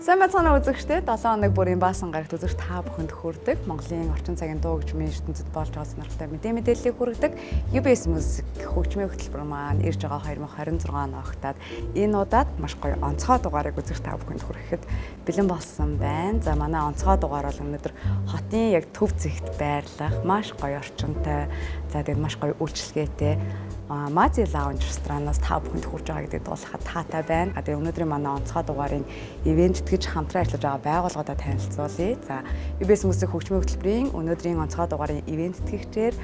Сайн байцгаана үзэгчдээ 7 хоног бүрийн баасан гарагт үзэгч та бүхэнд хүрдэг Монголын орчин цагийн дуу хөгжмийн ертөнцид болж байгаа сонирхолтой мэдээллийг хүргэдэг UBS Music хөгжмийн хөтөлбөр маань ирж байгаа 2026 он огтад энэ удаад маш гоё онцгой дугаарыг үзэгч та бүхэнд хүргэхэд бэлэн болсон байна. За манай онцгой дугаар бол өнөөдөр хотын яг төв зэгт байрлах маш гоё орчинтой, за тэгээд маш гоё үйлчлэгээтэй Мази лаунж ресторанаас та бүхэнд хүрж байгаа гэдэгт дуулахад таатай байна. Тэгээд өнөөдрийн манай онцгой дугаарын ивент тэтгэж хамтран ажиллаж байгаа байгууллагуудаа танилцуулъя. За, UBS Music хөгжмийн хөтөлбөрийн өнөөдрийн онцгой дугаарын ивент тэтгэгчээр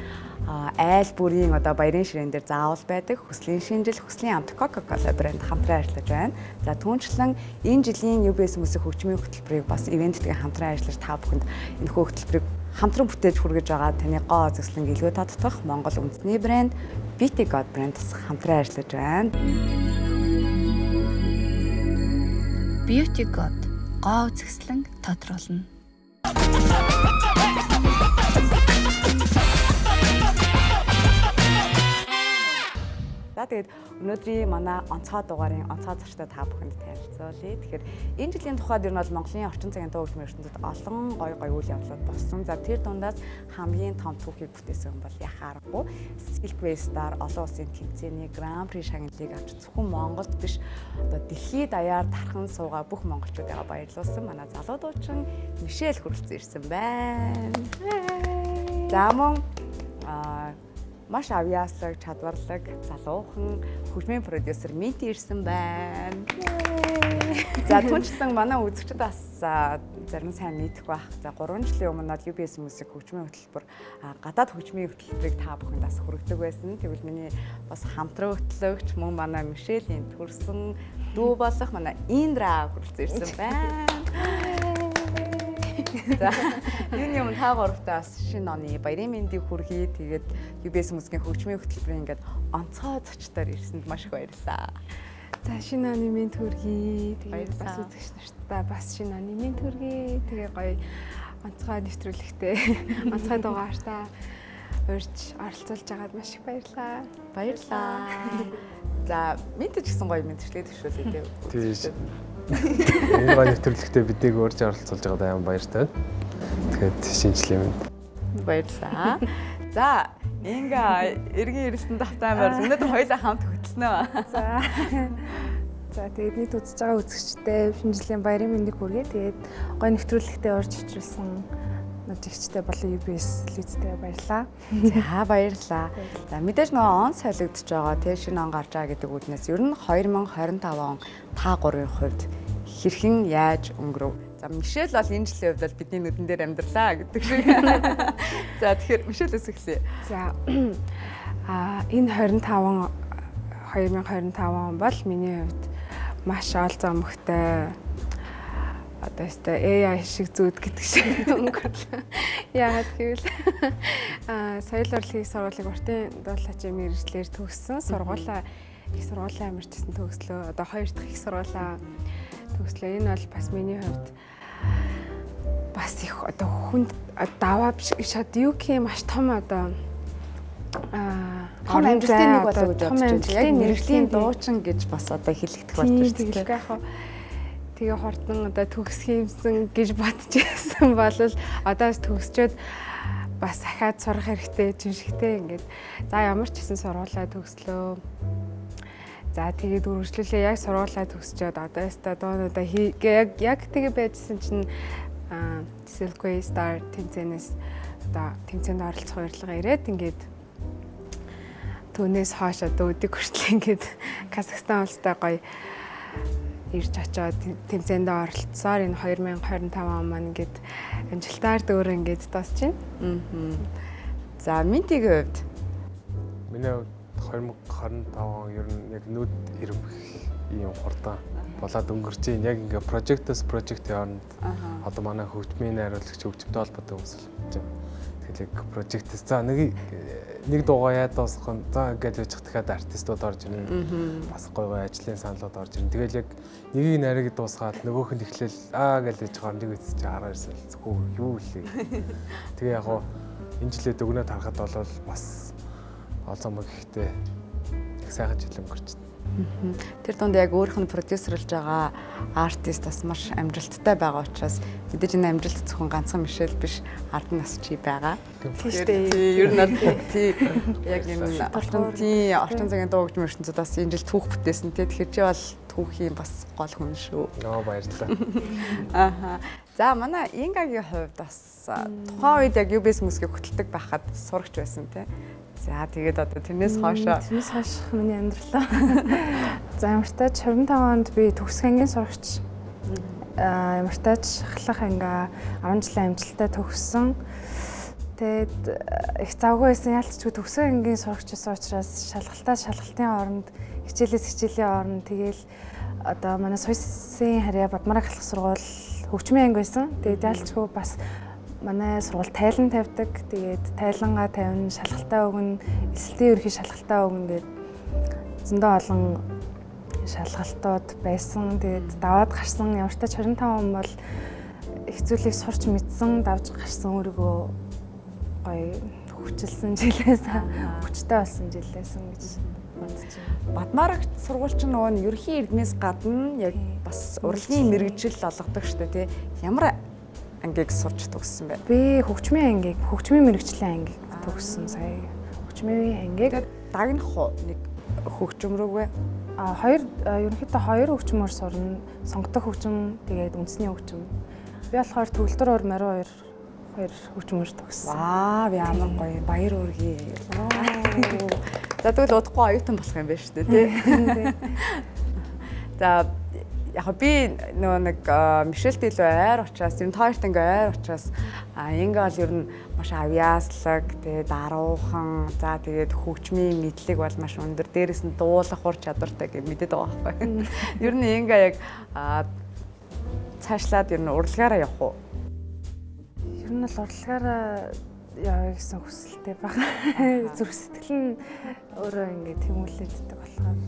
айл бүрийн одоо баярын ширээн дээр заавал байдаг хүслийн шинжил, хүслийн амт Coca-Cola брэнд хамтран ажиллаж байна. За, түүнчлэн энэ жилийн UBS Music хөгжмийн хөтөлбөрийг бас ивент тэтгэж хамтран ажиллаж та бүхэнд энэ хөтөлбөрийг хамтран бүтээж хүргэж байгаа таны гоо зөвслөн гэлгүй тодтох Монгол үндэсний брэнд Beauty God брэндс хамтран ажиллаж байна. Beauty God гоо зөвслөн тодруулна. За тэгээд өнөөдрийн манай онцгой дугаарын онцгой зочдод та бүхэнд танилцуулъя. Тэгэхээр энэ жилийн тухайд ер нь бол Монголын орчин цагийн дуу хөгжмийн ертөнцид олон гоё үйл явдлууд болсон. За тэр дундаас хамгийн том түүхийг бүтээсэн бол яхаа аргагүй Silkways-аар олон улсын тэмцээний Гран При шагналыг авч зөвхөн Монголд биш одоо дэлхийд даяар тархан суугаа бүх монголчуудаа баярлуулсан манай залуу дуучин Мишель хүрэлцэн ирсэн байна. За мөн маш авьяаслаг, чадварлаг, залуухан хөгжмийн продюсер Минти ирсэн байна. За түнчлэн манай үзэгчид бас зарим сайн мэдэх байх. За 3 жилийн өмнө бол UBS Music хөгжмийн хөтөлбөр гадаад хөгжмийн хөтөлбөрийг та бүхэнд бас хүргэдэг байсан. Тэгвэл миний бас хамтран хөтлөгч мөн манай Мишелийн төрсөн дүү болох манай Индра хүрэлцэн ирсэн байна. За юуны өмнө та гуравтаа бас шинэ оны баярын мэндийг хүргэе. Тэгээд UBS Music-ийн хөгжмийн хөтөлбөрийн ингээд онцгой зочдоор ирсэнд маш их баярлалаа. За шинэ оны мэнд хүргэе. Тэгээд бас үзэгч нартай бас шинэ оны мэнд хүргэе. Тэгээ гоё онцгой нэвтрүүлэгтэй онцгой дугаартаа урьж оролцуулж байгаад маш их баярлалаа. Баярлалаа. За мэдээж гэсэн гоё мэдчлээ төшөөлөө. Тийм. Энэ гоё нэвтрүүлэгтээ биднийг урьж оролцуулж байгаад аян баяртай. Тэгэхээр шинжлэх юм. Баярлалаа. За ингээ эргэн ирсэн тавтай амар өнөөдөр хоёулаа хамт хөтлөнө. За тэгээд нийт үзэж байгаа үзэгчтэй шинэ жилийн баярын мэндийг хүргэе. Тэгээд гоё нэвтрүүлэгтээ урьж очруулсан нажигчтэй болон UBS лизтэй баярлалаа. За баярлалаа. За мэдээж нөгөө он солигдож байгаа тий шинэ он гарч байгаа гэдэг үднээс ер нь 2025 он та гурийн хувьд хэрхэн яаж өнгөрөв? За Мишель бол энэ жилийн хувьд бол бидний нүдэн дээр амьдралаа гэдэг шиг. За тэгэхээр Мишель өсөглөө. За энэ 2025 он бол миний хувьд маш ол зомогтой одоо өстэй AI шиг зүуд гэдэг шиг өнгөрлөө. Яагаад гэвэл соёл урлагийн сургуулийг уртын дуулаачийн мэргэжлэр төгссөн. Их сургуулийн амарчсан төгслөө. Одоо 2 дахь их сургуулаа төгслөө. Энэ бол бас миний хувьд бас их одоо хүнд даваа биш юу гэх юм маш том одоо том амжилтын нэг болоо гэж бодож байна. Яг мэргэжлийн дуучин гэж бас одоо хэлэгдэх болж байна. Тэгээ хортон одоо төгсөх юмсан гэж бодож байсан бол одоос төгсчөөд бас ахаад сурах хэрэгтэй, жиншигтэй ингээд за ямар ч гэсэн сургуулаа төгслөө. За тэгээд үргэлжлүүлээ яг сургуулаа төгсчөөд одоо яста дуунуудаа яг тэгээ байжсэн чинь Silkways-аар тэмцээнээс одоо тэмцээнд оролцох урилга ирээд ингээд түүнээс хойш одоо өдөг хүртэл ингээд Казахстан улстай гоё ирж очоод тэмцээнд оролцсоор энэ 2025 он маань ингээд амжилтаар дөөрөө ингээд дуусч байна. За Минтигийн хувьд миний хувьд 2025 он ер нь яг нүд ирэмх ийм хурдан болоод өнгөрч ийн яг ингээ project-с project-ийн хооронд одоо манай хөгжмийн найруулагч хөгжмөнтэй холбоотой хүмүүс л байна. Тэгэхээр яг project-с за нэг дуугаа яад дуусгах нь за гэж яжих дахиад артистууд орж ирнэ. Бас гоё ажлын саналууд орж ирнэ. Тэгэл яг нэгийг нарыг дуусгаад нөгөөх нь эхлээл гэж яж байгаа нэг үс чи хараа ирсэн зөвхөн юу лээ. Тэгээ яг энэ жилээ дөгнөд харахад бол бас олзомог ихтэй их сайхан жил өнгөрч байна. Тэр дунд яг өөрийнх нь продюсерлж байгаа артист бас маш амжилттай байгаа учраас мэдээж энэ амжилт зөвхөн ганцхан Мишель биш ард нас чи байгаа. Тийштэй. Ер нь тий яг энэ орчин цагийн дуу хөгжмийн ертөнцид бас энэ жил түүх бүтээсэн тий. Тэгэхээр чи бол түүхийн бас гол хүн шүү. Баярлалаа. Ааха. За манай Ингагийн хувьд бас тухайн үед яг UBS мөсгийг хөтэлдэг байхад сурагч байсан тий. За тэгээд одоо тэрнээс хоошоо миний амьдралаа. За ямартаач 25 онд би төгсөх ангийн сурагч. Ямартаач ахлах ангаа 10 жилийн амжилттай төгссөн. Тэгээд их завгүй байсан ялцчгүй төгсөх ангийн сурагч байсан учраас шалгалтын оронд хичээлийн оронд тэгэл одоо манай Суйсын харьяа Бадмараг ахлах сургууль хөгжмийн анги байсан. Тэгээд ялцчгүй бас манай сургууль тайлан тавьдаг. Тэгээд тайлангаа тавина, шалгалтаа өгнө, эсэлтийн ерхий шалгалтаа өгнө гэдэг зөндөө олон шалгалтууд байсан. Тэгээд даваад гарсан ямар ч тач 25 он бол их зүйлийг сурч мэдсэн, давж гарсан өөрийгөө гоё хөгжилсэн жилээс хүчтэй болсон жилээсэн гэж бодож байна. Бадмарагт сургууль чинь нөгөө нь ерхий эрдэнэс гадна яг бас урлагийн мэрэгжил олгодог шүү дээ тий. Ямар ангийг сурч төгссөн бэ? Би хөгжмийн мэрэгжлийн ангийг төгссөн сая. Хөгжмийн ангийг дагнах уу нэг хөгжим рүүгээ? Ерөнхийдөө хоёр хөгжмөөр сурна. Сонгодог хөгжим, тэгээд үндэсний хөгжим. Би болохоор төгөлдөр өр мариу хоёр хөгжмөөр төгссөн. Ваа, би амар гоё. Баяр үргээ. За тэгвэл удахгүй оюутан болох юм байна шүү дээ тий. За яг би нөгөө нэг Мишельт илүү ойр учраас ер нь хоёрт ингээ ойр учраас ингээ бол ер нь маш авьяаслаг тэгээд даруухан за тэгээд хөгжмийн мэдлэг бол маш өндөр дээрээс нь дуулах ур чадвартай гэж мэдээд байгаа байхгүй. Ер нь ингээ яг цаашлаад ер нь урлагаараа явах уу? Ер нь бол урлагаараа явъя гэсэн хүсэлтэй байгаа. Зүрх сэтгэл нь өөрөө ингээ тэмүүлээддэг болохоор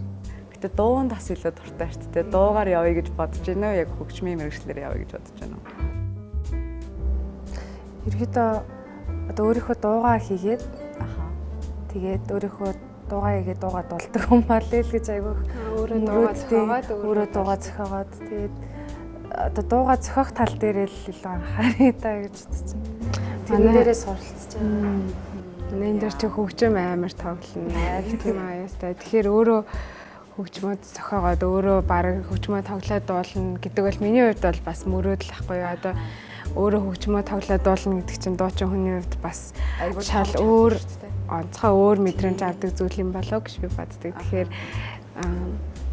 Дуунд бас илүү дуртай шүү дээ. Дуугаар явъя гэж бодож байна уу? Яг хөгжмийн мэргэжлэр явъя гэж бодож байна уу? Ерөөдөө одоо өөрийнхөө дуугаа хийгээд тэгээд өөрийнхөө дуугаа хийгээд дуугаа дуулдаг юм болээ л гэж айгүйх өөрөө дуугаа зохиогоод тэгээд одоо дуугаа зохиох тал дээр л илүү анхаарай даа гэж бодож байна. Тэр дээрээ суралцж байгаа. Манай энэ дээр чи хөгжим амар тоглоно. Аль тийм аяастай. Тэгэхээр өөрөө хөгжмөд зохиогоод өөрөө баг хөгжмөө тоглоод дуулна гэдэг бол миний хувьд бол бас мөрөөдөл ахгүй юу. Одоо өөрөө хөгжмөө тоглоод дуулна гэдэг чинь дуучин хүний хувьд бас шал өөр онцгой өөр мэдрэмж авдаг зүйл юм болоо гэж би боддог. Тэгэхээр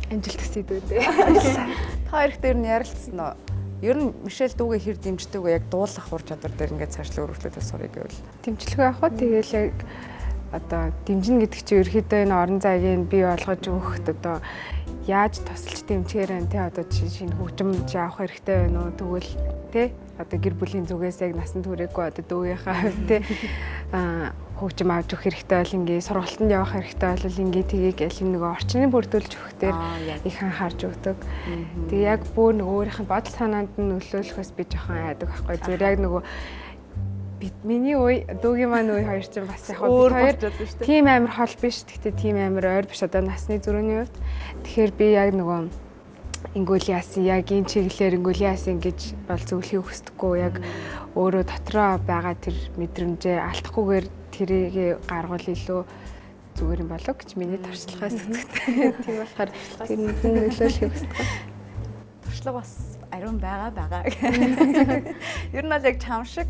амжилт хүсье дээ. Та хоёрт ер нь ярилцсан уу? Ер нь Мишель дүүгээ хэр дэмждэг вэ? Яг дуулах ур чадвар дээр ингээд цаашлаа өргөжлөлтөд сурыг гэвэл. Дэмжлэг авах уу? Тэгээл яг одоо дэмжинэ гэдэг чинь ерөөхдөө энэ орон зайгийг бий болгож өгөхд одоо яаж тусалж дэмжгээр байна те одоо шинэ хөгжимж авах хэрэгтэй байна уу тэгвэл те одоо гэр бүлийн зүгээс яг насан туршаагүй одоо дүүгийнхаа хувьд те хөгжим авч өгөх хэрэгтэй бол ингээ сургалтанд явах хэрэгтэй бол ингээ тгийг аль нөгөө орчныг бүрдүүлж өгөх дээр их анхаарч өгдөг. Тэгээ яг бүр нөгөө өөрийнх нь бодол санаанд нь нөлөөлөхөөс би жоохон айдаг байхгүй зүгээр яг нөгөө миний үе дүүгийн маань үе хоёр чинь бас яг хоёр тийм амар хол биш. Гэхдээ тийм амар ойр биш одоо насны зүрхний хувьд. Тэгэхээр би яг нөгөө ингүүл яасан яг энэ чиглэлээр ингүүл яасан гэж бол зөвлөхийг хүсдэггүй. Яг өөрөө дотроо байгаа тэр мэдрэмжээ алдахгүйгээр тэрийг гаргуул илүү зүгээр юм болов гэж миний туршлагаас үзэгтэй. Тийм болохоор тэр нөлөөлөхийг хүсдэг. Туршлага бас ариун байгаа. Ер нь бол яг чам шиг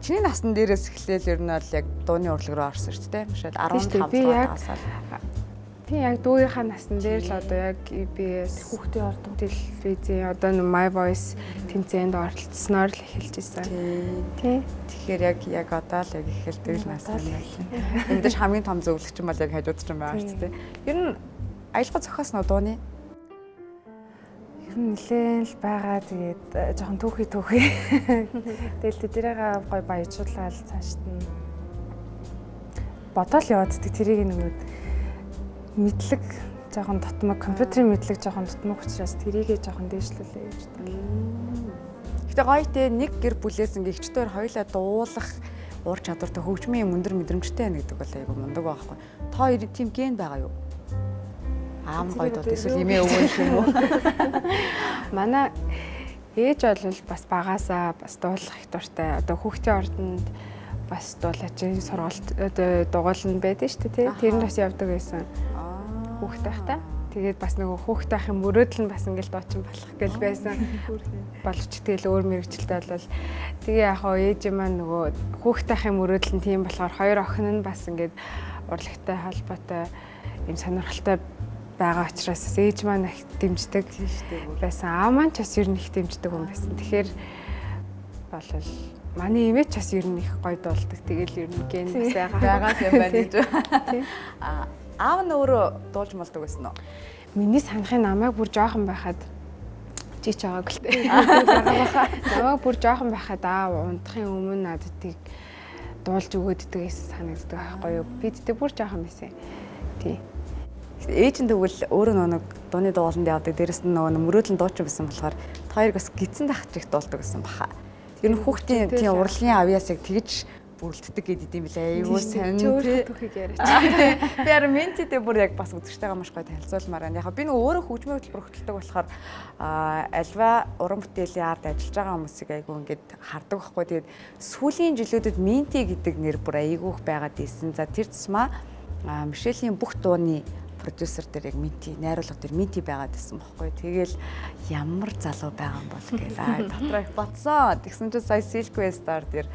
чиний насны дээрээс эхлээл ер нь бол яг дууны урлаг руу орсон шүү дээ. Мишель 15 таасаал. Тийм яг дүүгийнхаа насны дээр л одоо яг EBS хүүхдийн ордон телевизийн одоо My Voice тэмцээнд оролцсноор л эхэлж ирсэн. Тийм. Тэгэхээр яг одоо л яг эхэлдэг л нас юм байна. Эндэж хамгийн том зөвлөгч юм бол яг хажууд ч юм байгаа шүү дээ. Ер нь аялга зохиосноо дууны нэлээн л байгаа. Тэгээд жоохон түүхий. Тэгэл тэдэрээ гой баяжуулаад цаашд нь бодоол явааддаг. Тэрийг нөгөөд мэдлэг жоохон дотмог, компьютерийн мэдлэг жоохон дотмог учраас тэрийгээ жоохон дээшлүүлээ гэж бодлоо. Гэтэ гоё те нэг гэр бүлээс ингээ ихчдээр хоёулаа дуулах ур чадвартай хөгжмийн өндөр мэдрэмжтэй байна гэдэг бол айгүй мундаг байхгүй. Та хоёрын тийм ген байгаа юу? Аав нь гойд бол эсвэл эмээ өвөө юм уу? Манай ээж бол бас багаасаа бас дуулах их дуртай. Одоо хүүхдийн ордонд бас дуулаач сургалт одоо дугуйлан байдаг шүү дээ, тий. Тэр нь бас явдаг байсан. Хүүхд байхдаа. Тэгээд бас нөгөө хүүхд байхын мөрөөдөл нь бас ингээл дуучин болох гэл байсан. Боловч тэгэл өөр мэрэгчлээ бол тэгээ яг хоо ээж маань нөгөө хүүхд байхын мөрөөдөл нь тийм болохоор хоёр охин нь бас ингээд урлагтай холбоотой юм сонирхолтой байгаа учраас ээж маань их дэмждэг байсан. Аав маань ч бас ер нь их дэмждэг хүн байсан. Тэгэхээр болол манай эмээ ч бас ер нь их гоё дуулдаг. Тэгэл ер нь ген бас байгаа юм байна гэж. Аав нь өөрөө дуулж молдог байсан уу? Миний санахын намайг бүр жоохон байхад чич байгааг л тээ. Намайг бүр жоохон байхад унтахын өмнө надад дуулж өгөөддөг гэсэн санагддаг байхгүй юу? Би тэгтээ бүр жоохон байсан. Тий. Ээж нь тэгвэл өөрөө нэг дууны дууланд явдаг. Дээрэс нь нөгөө мөрөөдлөн дуучин байсан болохоор та хоёр бас гидсэн тахч их дуулдаг гэсэн баха. Тэр нь хүүхдийн тийм урлагийн авьяас яг тэгж бүрэлддэг гэдэг юм билээ. Айгуу сайн тий. Түүхийг яриач. Би яар ментидээ бүр яг бас үзэгчтэйгээ маш гоё танилцуулмаар байна. Яг би нөгөө өөрөө хөгжмийн хөтөлбөр хөтэлдэг болохоор альва уран бүтээлийн арт ажиллаж байгаа хүмүүсийг айгуу ингээд хардаг байхгүй. Тэгээд сүүлийн жилүүдэд менти гэдэг нэр бүр айгуух байгаад ийсэн. За тэр тусмаа Мишелийн бүх дууны продюсер дээр яг менти найруулга дээр менти байгаад байсан байхгүй. Тэгэл ямар залуу байгаа юм бол гээл дотроо их бодсон. Тэгсэн чинь сая Silk Star дээр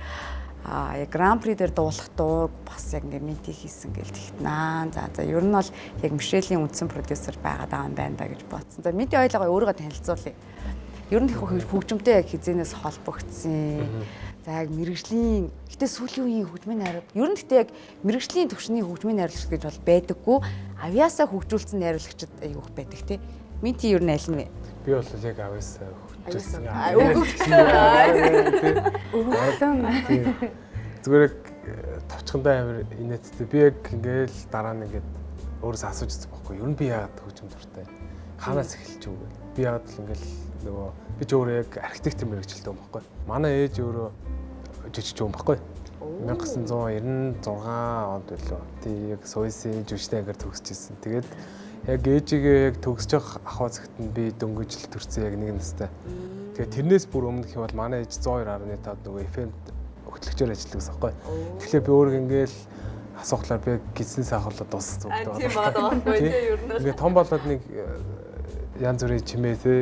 яг Grand Prix дээр дуулах дуу бас яг ингээ менти хийсэн гээл тэгтнаа. За ер нь бол яг Мишелийн үндсэн продюсер байгаад байгаа юм байна да гэж бодсон. За менти ойлгоо өөрийгөө танилцуулъя. Ер нь их хөгжмөнтэй яг хизэнээс холбогдсон. За яг мэрэгжлийн гэтээ сүүлийн үеийн хөгжмийн найруулга ер нь гэтээ яг мэрэгжлийн төвшний хөгжмийн найруулагч гэж бол байдаггүй. Авьяасаа хөгжүүлсэн найруулагчид айгүйх байдаг тий. Менти ер нь аль нь вэ? Би бол яг авьяасаа хөгжүүлсэн. Зүгээр яг товчхондоо амар инээдтэй. Би яг ингээл дараа нь ингээд өөрөөсөө асууж үзсэн байхгүй. Ер нь би яагаад хөгжим дуртай? Хаанаас эхэлж юу вэ? Би яагаад л ингээл нөгөө би ч өөрөө яг архитектор мэргэжилтэй юм байхгүй. Манай ээж өөрөө жүжигч юм байхгүй. 1996 онд байлоо. Тий яг Сойсын жүжигчтэй ангаар төгсөжсэн. Тэгээд яг ээжигээ яг төгсөж явах ахуй цагт нь би дөнгөжл төрсэн яг нэг настай. Тэгээд тэрнээс бүр өмнөх юм бол манай ээж 102.5 нөгөө FM-д хөтлөгчөөр ажилладаг байхгүй. Тэгэхээр би өөрөө ингээл асуухлаар би гидсэн сайхуулаад дууссан зүгт байна. Тийм байгаа байхгүй тий ер нь. Ингээ том болоод нэг янз бүрийн чимээ тий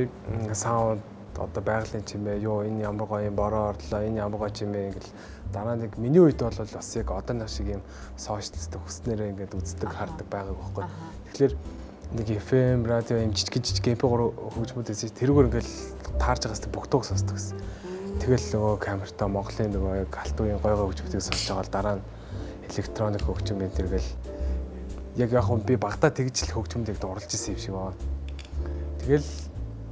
саунд одоо байгалийн чимээ юу энэ ямар гоё юм бороо орлоо энэ ямар гоё чимээ ингээл дараа нэг миний үед бол бас яг одооных шиг юм сошиалистик хүснээрээ ингээд үздэг хардаг байгааг байхгүй. Тэгэхээр нэг FM радио юм жижиг MP3 хөгжмүүдээс тэрүүгээр ингээл таарж байгаас бүх дууг сонсдог гэсэн. Тэгэл нөгөө камертаа Монголын нөгөө яг алт үеийн гой хөгжмүүдийг сонсож байгаа л дараа нь электроник хөгжим энэ тэргээл яг би багтаа тэгж л хөгжмөд яг дурлж исэн юм шиг байна. Тэгэл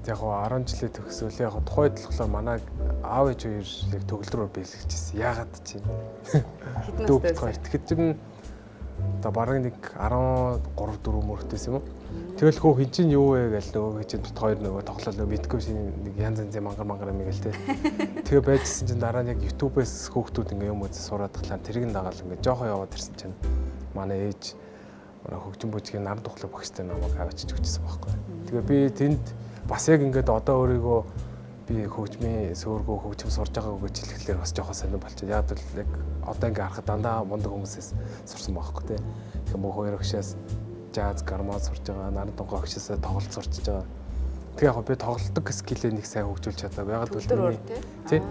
яг 10 жилээ төгсөөл яг тухайд л болохоор манай аав ээж хоёр яг төгөлдрөөр бэлгэжсэн. Яагаад чи дүүгт тэгэхээр тэр нь одоо бараг нэг 13-4 мөртөөс юм уу. Тэгэл хөө хин чинь юу вэ гэж нөгөө хин чинь хоёр нөгөө тоглолоо мэдгүй шинэ нэг янз янзын мангар юм гээл те. Тэгээ байжсэн чинь дараа нь яг YouTube-ээс хүүхдүүд ингээ юм үзээ сураад тахлаа тэрийг дагаал ингээ жоохоо яваад ирсэн чинь манай ээж хөгжим бүжгийн нар тухлаг багштай намайг авчиж өгчсэн байхгүй. Тэгээ би тэнд бас яг ингээд одоо өөрийгөө би хөгжмийн сөөргөө хөгжим сурж байгаагүй гэж хэлэхлээр бас жоохоо сонирн болчих. Яг л яг одоо ингээ харахад дандаа мундаг хүмүүсээс сурсан байхгүй те. Тэгээ мөн хоёр өгшөөс жаз гармон сурж байгаа, наран тунгай өгшөөсөө тоглолт сурч байгаа. Тэгээ яг би тоглолтог скиллээ нэг сайн хөгжүүлж чадаа. Яг л тий.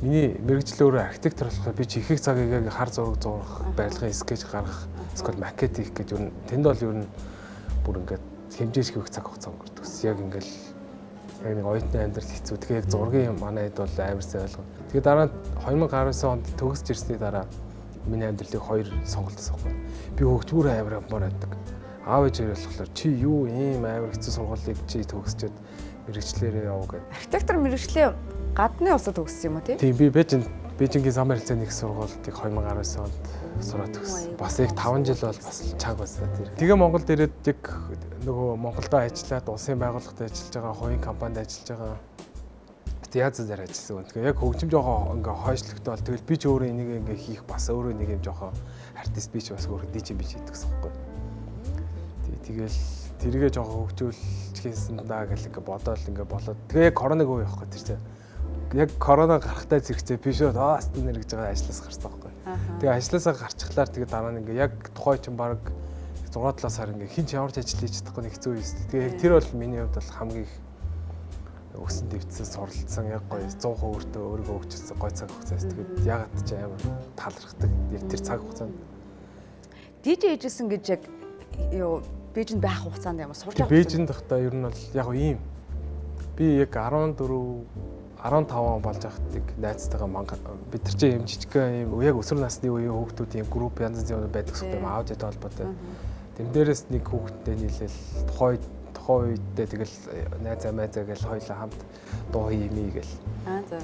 Миний мэрэгжил өөрөө архитектор болохоор би ч их цагийг хар зураг зурах, барилгын скетч гаргах, эсвэл макет хийх гэж юу тэнд бол юу бүр ингээд хэмжээшгүй их цаг хугацаа өнгөрдөг. Яг ингээл яг нэг оюутны амьдрал хэцүү. Тэгээ яг зургийн манай хэд бол амар сайн ойлгоо. Тэгээ дараа нь 2019 онд төгсөж ирсний дараа миний амьдралыг хоёр сонголтоос авах. Би хөгжмөр амар явмаар байдаг. Аав ээж болохоор чи юу ийм амар хэцүү сургуулийг чи төгсчөөд мэрэгчлэрээ яв гэдэг. Архитектор мэрэгчлээ гадны улсад төгссөн юм уу тий? Тийм би Бээжингийн замын хэлцээний их сургуультыг 2019 онд сураад төгссөн. Бас яг 5 жил бол бас чаг байсан тэр. Тэгээ Монголд ирээд яг нөгөө Монголдо ажиллаад улсын байгууллагад ажиллаж байгаа, хувийн компанид ажиллаж байгаа. Театр дээр ажилласан. Тэгээ яг хөгжим жоохон ингээ хойшлогтой бол тэгэл би ч өөрөө энийг ингээ хийх бас өөрөө нэг юм жоохон артист би ч бас өөрөө DJ би ч хийдэг гэсэн юм байна. Тэгэл тэргээ жоохон хөгжүүлчихсэн даа гэл ингээ бодоол ингээ болоод тэгээ короныг үе явахгүй тэр чинь. Яг корона гарахтаа зэрэгцээ би шууд астын нэр гэж байгаа ажлаас гарсан байхгүй. Тэгээ ажлаасаа гарчихлаар тэгээ дараа нь ингээ яг тухай чинь баг 6-7 сар ингээ хин ч ямар ч ажил хийж чадахгүй нэг хэцүү юм шүү дээ. Тэгээ яг тэр бол миний хувьд бол хамгийн их өсөн дэвцсэн суралцсан яг гоё 100% өөртөө өөрийгөө хөгжүүлсэн гоё цаг хугацаас тэгээд ягаад ч амар талархдаг яг тэр цаг хугацаанд DJ хийжсэн гэж яг юу Бээжинд байх хугацаанд ямар сурч байгаа. Бээжинд дахта ер нь бол яг ийм би яг 14 15 он болж байхад яг найзтайгаа бид нар чинь юм жижигхэн юм яг өсвөр насны үеийн хүүхдүүд юм групп янз янзын байдаг гэсэн юм аудитой холбоотой. Тэн дээрээс нэг хүүхдтэй нийлээл тухайн үедээ тэгэл найзаа гэл хоёлаа хамт дуу хиймээ гэл. За.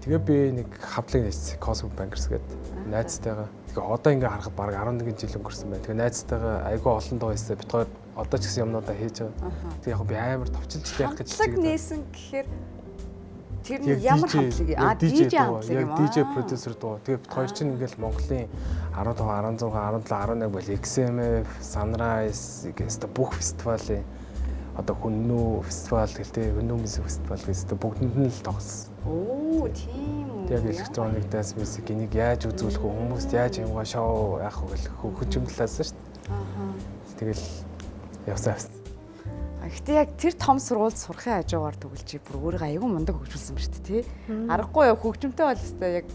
Тэгээ би нэг хавлаг нээсэн Cosmic Bankers гэдэг найзтайгаа. Тэгээ одоо ингээ харахад баг 11 жил өнгөрсөн байна. Тэгээ найзтайгаа айгүй олон дуу хийсэн. Бид хоёр одоо ч гэсэн юмнуудаа хийж байгаа. Тэгээ яг би амар товчилж яах гэж хавлаг нээсэн гэхээр тэр нь ямар хавлаг DJ хавлаг юм аа. Яг DJ producer дуу. Тэгээ бид хоёр чинь ингээл Монголын 15, 16, 17, 11 бол XMF, Sunrise гэсэн бүх фестивалийн одоо хүннүү фестивал гэлтэй хүннүү мюзик фестивал гэсэн бүгдэнд нь л тоглосон. Оо тийм үү. Яг electronic dance music энийг яаж үзүүлэх вэ? Хүмүүст яаж юмгаа шоу яах вэ гэх хөгжимдлээсэн шүү дээ. Тэгэл явсаа. Гэтэ яг тэр том сургуульд сурахын хажуугаар төгөлж бүр өөрийгөө аягүй мундаг хөгжүүлсэн ба шүү дээ тий. Аргагүй хөгжимтэй бол өстой яг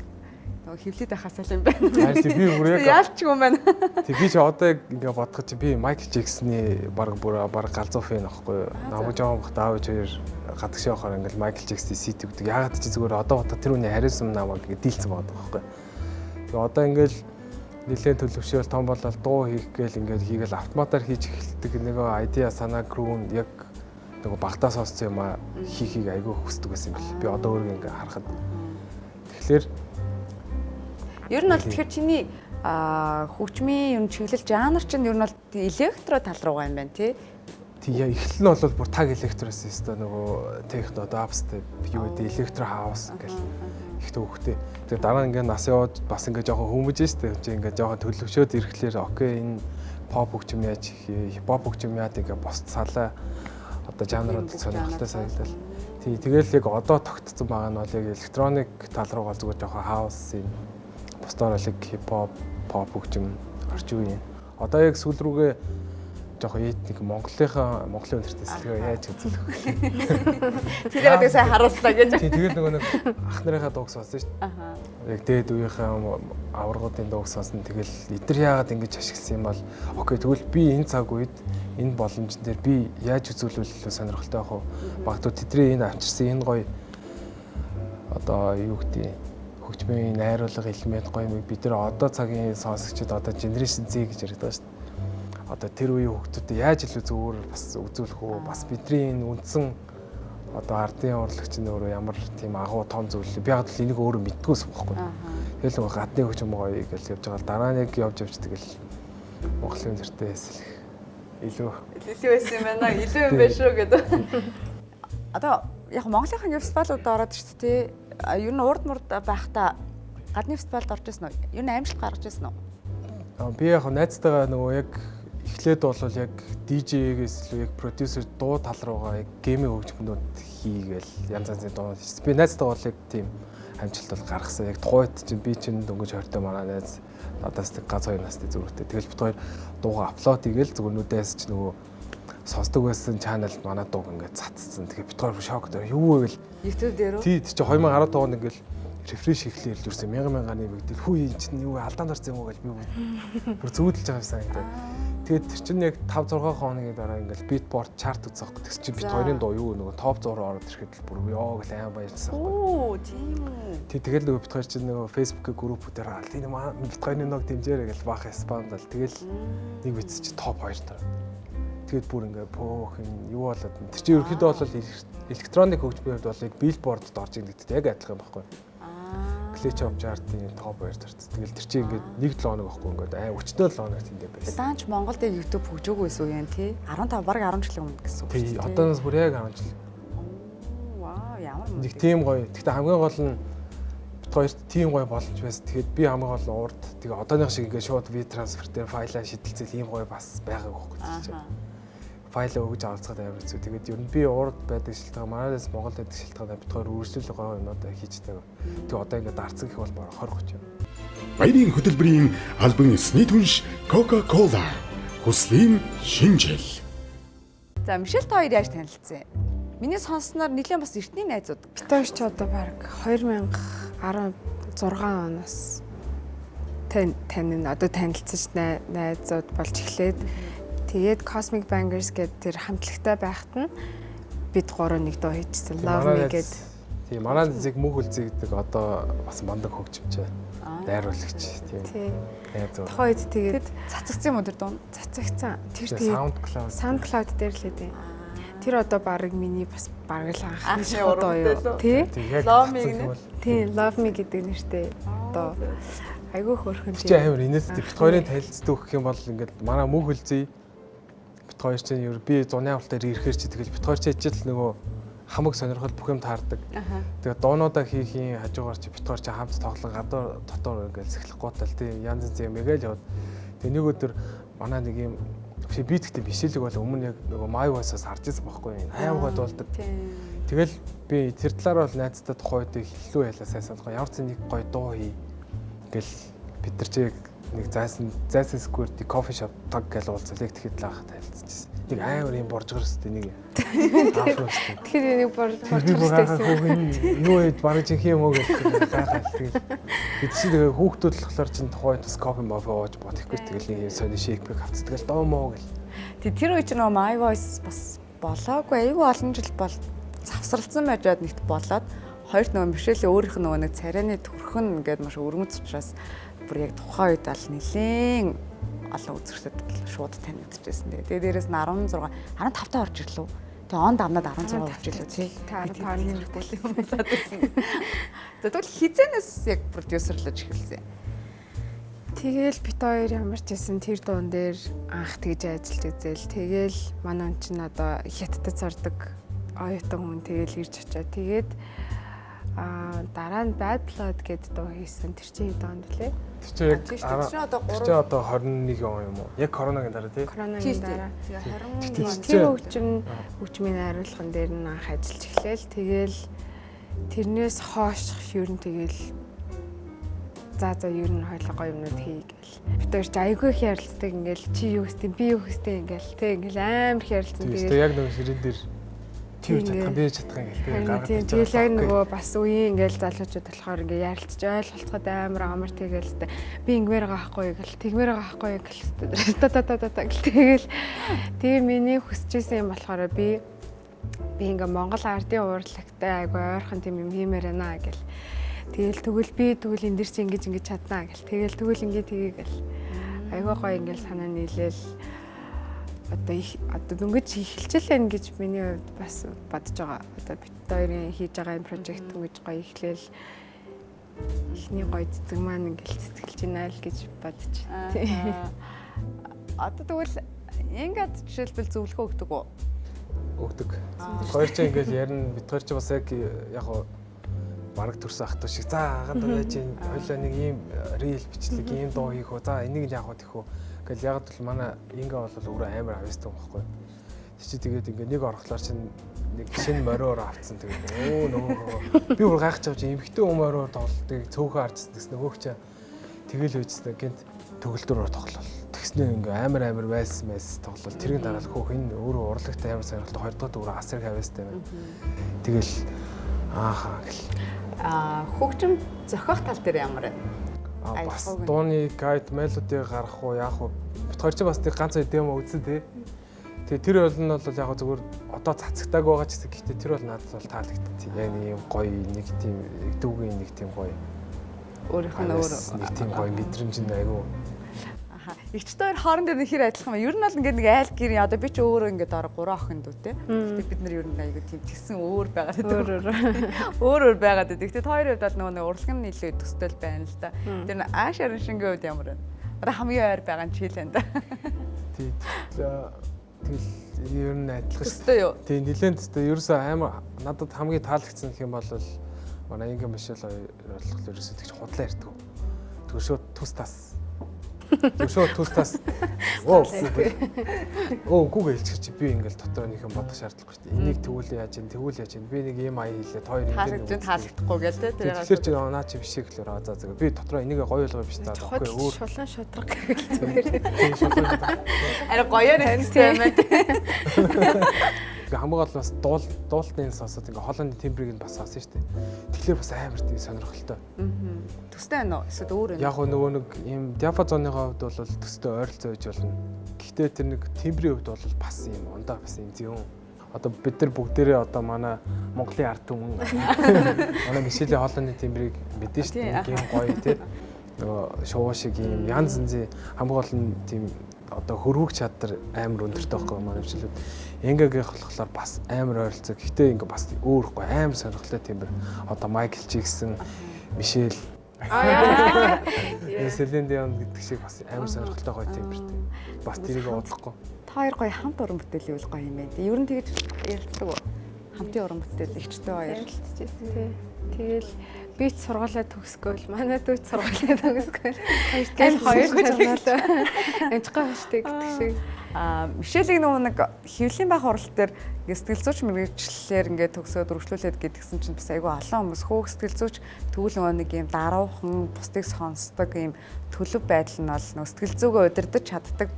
хөвлөд байхасаа л юм байна. Харин би бүр яг яалч юм байна. Тэг би ч одоо яг ингээ бодоход чи би Майкл Джексны баг галзуу фэн аахгүй юу. Намайг жоон бах даавч хоёр гадагш явахаар ингээл Майкл Джексийн сит өгдөг. Ягаад чи зүгээр одоо тэр үний хариуцсан намайг дийлцэн байгаа байхгүй. Тэгээ одоо ингээл нэлээд төлөвшөөл том болол дуу хийх гээл ингээд хийгээл автоматар хийж эхэлдэг нөгөө айдиа санаа крүүн яг нөгөө багтаа сонссон юм а хийхийг айгүй хүсдэг байсан юм бэл. Би одоо өөрийгөө ингээ харахад тэгэхээр ер нь бол тэгэхээр чиний хөгжмийн юм чиглэл жанр чинь ер нь бол электро тал руугаа юм байна тий. Тэгээ эхлэл нь бол бүр таг электроос өстой нөгөө техно дабстеп юу гэдэг электро хаус ингээл их төвхтэй. Тэгээ дараа нь ингээ нас яваад бас ингээ жоохон хүмүүж штэ. Чи ингээ жоохон төлөвшөөд ирэхлээр окей энэ pop хөгжим яаж хипхоп хөгжим яа тэгээ босд салаа одоо жанрууд сонирхолтой санагдал. Тэгэл яг одоо тогтцсон байгаа нь бол яг электроник тал руугаа зүгээр жоохон хаус юм. Бусдаар л хипхоп, pop хөгжим орчин үеийн. Одоо яг сүүл рүүгээ жоохон этник Монголын өнөртэй сэлгээ яаж үзүүлэх вэ? Тэр яг сайн харууллаа гэж. Тэгээд нөгөө нэг ах нарынхаа дууг сонсон шүү дээ. Яг дээд үеийнхээ аваргуудын дууг сонсон. Тэгэл эдгээр яагаад ингэж ашигласан юм бол окей тэгвэл би энэ цаг үед энэ боломжн дээр би яаж үзүүлвэл сонирхолтой байх вэ? Багтууд тэдний энэ авчирсан энэ гоё одоо юу гэдэг хөгжмийн найруулга элемент гоё юм бид нар одоо цагийн сонсогчид одоо generation Z гэж яриад байгаа шүү дээ. Одоо тэр үеийн хүүхдүүдэд яаж илүү зөвөр бас үзүүлэх үү? Бас бидний энэ үндсэн одоо ардын урлагчны өөрөө ямар тийм агуу том зөвлөл. Би яг л энийг өөрөө мэддгүйс байхгүй. Тэгэл нөгөө гадны хөгжим гоё гэж явж байгаа. Дараа нь яг явж тэгэл Монголын зэртэй эсэлэх илүү байсан юм байна. Илүү юм байна шүү гэдэг. Одоо яг Монголынхаа фестивалууд ороод шүү дээ. Ер нь урд мурд байхдаа гадны фестивалд орж ирсэн үү? Ер нь амжилт гаргаж ирсэн үү? Би яг найзтайгаа нөгөө яг эхлээд бол яг DJ-гээс илүү яг продюсер дуу тал руугаа яг гейминг хөгжмөнүүд хийгээл янз янзын дуу хийсэн. Би найзтайгаа бол яг тийм амжилт бол гаргасан. Яг тухайд чинь би чинь дөнгөж 20 дэ манай найз надаас гац 2 настай зүрхтэй. Тэгэл бид хоёр дуугаа аплод хийгээл зүгнүүдээс ч нөгөө сонсдог байсан чанал манай дууг ингээд цацсан. Тэгээ бид хоёр шок дээр юу вэ гэл YouTube дээр үү? Тий чи 2015 онд ингээд рефреш хийхлээр л юусэн 1000 нэмэгдэл хүү энэ чинь юу алдаан орсон юм уу гэж би бүр зүудэлж байгаа юмсан ингээд. Тэгээд тэр чинь яг 5 6 хоногийн дараа ингээд Beatport chart үзэх гэж тэгс чинь бид хоёрын дуу юу нөгөө топ 100 руу ороод ирэхэд л бүр ёо гэл аим баярлсан. Оо тийм үү. Тэгэл нөгөө бид хоёр чинь нөгөө Facebook группүүдээр энэ бид хоёрын нэг дэмжээрэй гэж баах спамдал тэгэл нэг биц чи топ 2 дараа. Тэгээд бүр ингээд пөөх юу болоод тэр чинь ерөөхдөө бол электроник хөгжмөд бол яг Billboard-д орж ирдэгтэй яг адилхан байхгүй. Клич of Chart-ийн топ 2 тарц. Тэгэл тэр чинь ингээд 1 7 хоног байхгүй ингээд өчтөө 7 хоног тэндээ байсан. Даанч Монголд YouTube хөгжөөгүй байсан юм тий. 15 бараг 10 жилийн өмнө гэсэн үг шүү дээ. Тий, одоос бүр яг 10 жил. Вау, ямар мөн. Нэг тийм гоё. Гэхдээ хамгийн гол нь бид хоёрт тийм гоё боломж байсан. Тэгэхэд би хамгийн гол нь урд тэгээ одооных шиг ингээд шууд V transfer дээр файлаа шидэлцэл ийм гоё бас байгаагүй байхгүй. файлаа өгж авалцгаад амар хэцүү. Тэгээд ер нь би урд байдаг шилдэг, манайдаас Монгол байдаг шилдэг бид хоёр үргэлжлүүлэх гоё юмнуудаа хийждэг. Тэг одоо ингээд дарцаг их бол бараг 20 30 юм. Баярын хөтөлбөрийн албан ёсны түнш Coca-Cola хүслийн шинжил. За Мишель та хоёр яаж танилцсан? Миний сонссноор нэлээд бас эртний найзууд. Бид хоёр ч одоо баг 2016 оноос тань одоо танилцж найзууд болж эхлээд тэгээд Cosmic Bangers гэдэг тэр хамтлагтай байхад нь бид гурав нэг дуу хийжсэн. Love Me гэдэг. Тийм манай зэг мөх үлзий гэдэг одоо бас мандаг хөгжимч дайруулагч тийм. Найзууд. Хойд тэгээд Цацагцсан юм уу тэр дуу? цацагцсан. Тэр Тэгээд SoundCloud дээр л дээ. Тэр одоо баг миний бас баг л анхны Анхны одоо юу тий? Love Me гэнэ. Тий, Love Me гэдэг нэртэй одоо айгүй хөөрхөн чи амар инээдтэй бит хоёрын танилцдаг гэх юм бол ингээд манай мөх үлзий бит хоёр чинь ер би зуны авалтаар ирэхээр чи тэгэл бит хоёр чи ижил нөгөө хамаг сонирхол бүх юм таардаг. Тэгээд дуунуудаа хийхийн хажуугаар чи бит хоёр чи хамт тоглон гадуур дотор ингээд сахилахгүйтэл тий янз янз юм ягаал яваад. Тэгээд нэг өдөр манай нэг юм би тэгтээ бишэлэг бол өмнө яг нөгөө My Voice-аас харж ирсэн байхгүй юм. Аймагад болдог. Тэгэл би тэр талаар бол найзтай тухай үед хэллүү ялаа сайн санахгүй. Ямар ч нэг гоё дуу хий. Ингээл бид нар чи нэг зайсан Square кофе шоп таг гэж уулзалыг тэгэхэд л ахад танилцчихсан. Нэг амар юм боржгор өстэй нэг. Тэгэхээр нэг боржгорстэйсэн. Юу үед бараг чих юм уу гэж гайхал тэгэл. Бид чи тэгээ хүүхдүүд л болохоор чин тухай бас кофе мофе ууж бодохгүй тэгэл нэг юм сони шейк бэг авц тэгэл доо моо гэл. Тэр үе чинь нөгөө My Voice бас болоогүй айгүй олон жил бол завсралцсан байжгаад нэгт болоод хоёрт нөгөө Мишель өөрийнх нь нөгөө нэг царайны төрхөн ингээд маш өргөмц учраас бүр яг тухайн үед ал нэлийн олон үзэгчдэд шууд танигдчихсэн. Тэгээ дээрээс нь 16 15 таа орж ирлээ. Тэгээ он давнаад 16 орж ирлээ тий. Таарны юм болоод байсан. Тэгвэл хизэнээс яг продюсерлаж эхэлсэн. Тэгэл бит хоёр ямар ч байсан тэр дуун дээр анх тэгж ажиллаж үзэл. Тэгэл манай хүн чинь одоо хятадд зардаг оюутан хүн тэгэл ирж очиад тэгээд дараа нь Bad Blood гэдэг дуу хийсэн. Тэр чинь доонд лээ. Тэр чинь одоо 21 он юм уу? Яг коронагийн дараа тий. Коронагийн дараа. Тэгээ Тэр хөгжмийн найруулган дээр нь анх ажиллаж эхлээл. Тэгэл тэрнээс хойш ер нь тэгэл за ер нь хойлоо гоё юмнууд хий гэл. Бид хоёр ч айгүй их ярилцдаг ингээл чи юу гэстэй би юу гэстэй ингээл тэг ингээл амар их ярилцсан. Тэгээд яг нөгөө ширэн дээр чи юу чадах би чадах ингээл гаргаад. Тэгэл яг нөгөө бас үеийн ингээл залуучууд болохоор ингээ ярилцж ойлголцоход амар амар тэгээл тэ би ингэмээр байгаа байхгүй гэл тэгмээр байгаа байхгүй гэл тэгэл тэгээ миний хүсэжсэн юм болохоор би ингээ Монгол ардын урлагтай айгүй ойрхон тийм юм хиймээр байна гэл. Тэгвэл би энэ дэр чи ингэж чаднаа гэл. Тэгвэл ингээ тгий гэл. Айгүй гоё ингээл санаа нийлээл одоо дөнгөж эхэлчихлээ гэж миний хувьд бас бодож байгаа. Одоо бит хоёрын хийж байгаа энэ прожект дөнгөж гоё эхлээл эхний гоё цэцэг маань ингээл цэцгэлж байна л гэж бодож. Одоо тэгвэл ингээд жишээлбэл зөвлөгөө өгдөг үү? Өгдөг. Хоёр ч ингээл ярина бит хоёр ч бас яг бараг төрсөн ах トゥ шиг за хагаад байж энэ хоёлаа нэг ийм рил бичлэг ийм дуу хийх үү за энийг яах вэ гэх үү гэл яг л манай ингээ бол өөрөө амар авьяастай байхгүй чи тэгээд ингээ нэг орхолоор чинь нэг шинэ мориор авцсан тэгээд нөгөө би бүр гайхаж авч эмхтэй өмөөрөө тоглолтыг цөөхөн харжсан гэсэн нөгөөч тэгэл үйжсэн гэнт төгөлдрөөр тоглол тэгснээ ингээ амар байсан тоглол тэрийн дараа л хөөх энэ өөрөө урлагтай амар сонирхолтой хоёр дахь өөрөө асар их авьяастай байна тэгэл ааха гэл хөгжим зохиох тал дээр ямар вэ? Бас дууны гайд мелодиг гаргах уу яах вэ? Бид хоёр ч бас нэг ганц демо үзсэн тий. Тэгээ тэр бол нь бол яг зүгээр одоо цацагтааг байгаа ч гэсэн гэхдээ тэр бол надад бол таалагдсан. Яг нэг юм гоё нэг тийм дүүгийн нэг тийм гоё. Өөрийнх нь өөр нэг тийм гоё мэдрэмжэнд айгүй. Игчтэй хоёр хооронд хэр адилхан ба. Ер нь бол ингээд нэг айл гэр одоо би ч өөрөө ингээд ороо 3 охин дүү те. Гэхдээ бид нар ер нь айгүй тийм тэгсэн өөр байгаад байдаг. Өөр байгаад байдаг. Гэхдээ хоёр хувьд бол нөгөө урлагын нь илүү төстэй байна л да. Тэр нь ааш араншингийн хувьд ямар вэ? Одоо хамгийн ойр байгаа нь чийлэн да. Тийм. Тэгэл ер нь адилхан шүү. Төстэй юу? Тийм нэлээд төстэй. Ерөөсөө амар надад хамгийн таалагдсан гэх юм бол манай Инга Мишель хоёр болохоор ерөөсөө тэгж худлаа ярьдаг. Тэгвэл шууд төс тас. Зөвшөө тустаас үгүй хэлчих чи би ингээл дотор нэг юм бодох шаардлагагүй шүү дээ. Энийг тэгвэл яаж юм би нэг юм аяа хэлээд хоёр ингээд таалагдахгүй гэл тэ тэгэхээр чи наа чи биш гэхлээр за би дотроо энийг гоё ойлгоо биш таа Чухал үгүй өөр шулан шудраг гэвэл зүгээр. арай гоё нэртэй юм байна. Хамгийн гол бас дуултын сонсоод ингээ хоолойны тембрийг нь бас сонсон шүү дээ. Тэгэхээр бас амар тийм сонирхолтой. Төстэй байна уу? Эсвэл өөр юм? Яг нөгөө нэг ийм диапазоныхоо хувьд бол төстэй ойролцоо гэж болно. Гэхдээ тэр нэг тембрийн хувьд бол бас ийм ондоо бас ийм зүүн. Одоо бид нар бүгдээрээ одоо манай Монголын ард түмэн манай Мишелийн хоолойны тембрийг мэдэн шүү дээ. Ийм гоё тий. Нөгөө шоу шиг ийм янз янзын хамгийн гол нь тийм одоо хөрвөх чадвар амар өндөртэй байхгүй манай хвчлүүд. Ингээгийн болохоор бас амар ойролцоо. Гэхдээ ингээ бас өөрөхгүй амар сонирхолтой тембэр. Одоо Майкл Джексон, Мишель Селин Дион гэдэг шиг бас амар сонирхолтой гоё тембэртэй. Бас тэрийг удахгүй. Та хоёр гоё хамт уран бүтээл үйл гоё юм байна. Ер нь тэгэж ярилцдаг уу? Хамтын уран бүтээл ихчтэй гоё ярилцчихсэн тий. Тэгэл би ч сургуулаа төгсгөөл манай дүү ч сургуулаа төгсгөөл. Хоёр талаа амжихгүй хөштэй гэдэг шиг. Мишелийг нэг хэвлэлийн байх уралт дээр сэтгэл зүйч мэргэжлэлээр ингээд төгсөөд үргэлжлүүлээд гэдгсэн чинь бас айгүй олон хүмүүс хөөх сэтгэл зүйч тэгвэл нэг юм даруухан бусдыг сонсдог юм төлөв байдал нь бол сэтгэл зүгөө удирдах чаддаг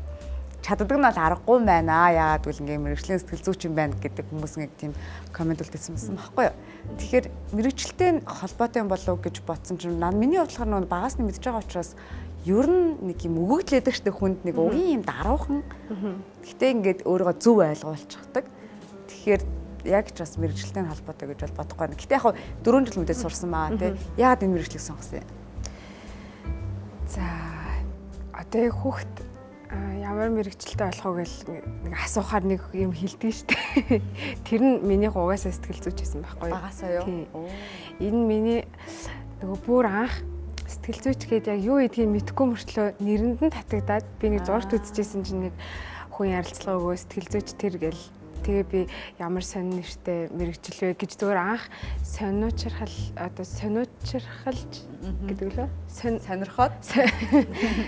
нь бол аргагүй байна. Яагаад гэвэл ингээд мэргэжлийн сэтгэл зүйч юм байна гэдэг хүмүүс нэг тийм комент үлдээсэн байсан байхгүй юу. Тэгэхээр мэргэжлэлтэй холбоотой юм болов гэж бодсон чинь миний бодлохоор нэг багаас нь мэдж байгаа учраас ер нь нэг юм өгөгдлээдэг штэ хүнд нэг угийн юм даруухан. Гэхдээ ингээд өөрийгөө зөв ойлгуулчихдаг. Тэгэхээр яг ч бас мэргэжлэлтэй холбоотой гэж бол бодохгүй байна. Гэхдээ яг 4 жил мэдээ сурсан маа тий. Яагаад энэ мэргэжлийг сонгосон юм? За одоо яг хүүхэд ямар мэргэжилтэй болох вэ гэл нэг асуухаар нэг юм хэлдэг штэ. Тэр нь миний угаасаа сэтгэл зүйч байсан байхгүй юу? Багасаа юу? Энэ миний нөгөө бүр анх сэтгэл зүйч гээд яг юу гэдгийг мэдэхгүй мөртлөө нэрэнд нь татагдаад би нэг зурагт үзчихсэн чинь нэг хүн ярилцлага өгөө сэтгэл зүйч тэр гэл тэгээ би ямар сонин нэртэй мэрэгжил вэ гэж зүгээр анх сониучрахал гэдэг лөө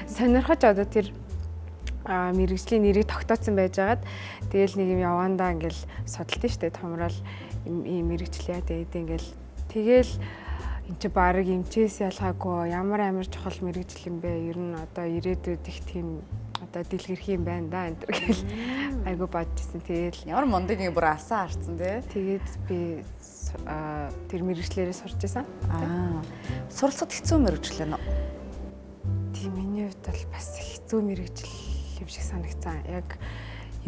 сонирхож одоо тэр мэрэгжлийн нэрийг тогтооцсон байжгаад тэгэл нэг юм явандаа ингээл судалдсан штэ томрол ийм мэрэгжил яа тэгээд ингээл тэгэл энэ чи баг эмчээс ялгаагүй ямар чухал мэрэгжил юм бэ? Ер нь одоо ирээдүйд их тийм одоо дэлгэрх юм байна да энэ гэл айгу бодчихсон. Тэгэл ямар мундаг юм бүр алсан харцсан тий. Тэгээд би тэр мэрэгчлэрээ сурч байсан. Суралцахад хэцүү мэрэгжил байна уу? Тийм миний хувьд бол бас хэцүү мэрэгжил юм шиг санагцсан. Яг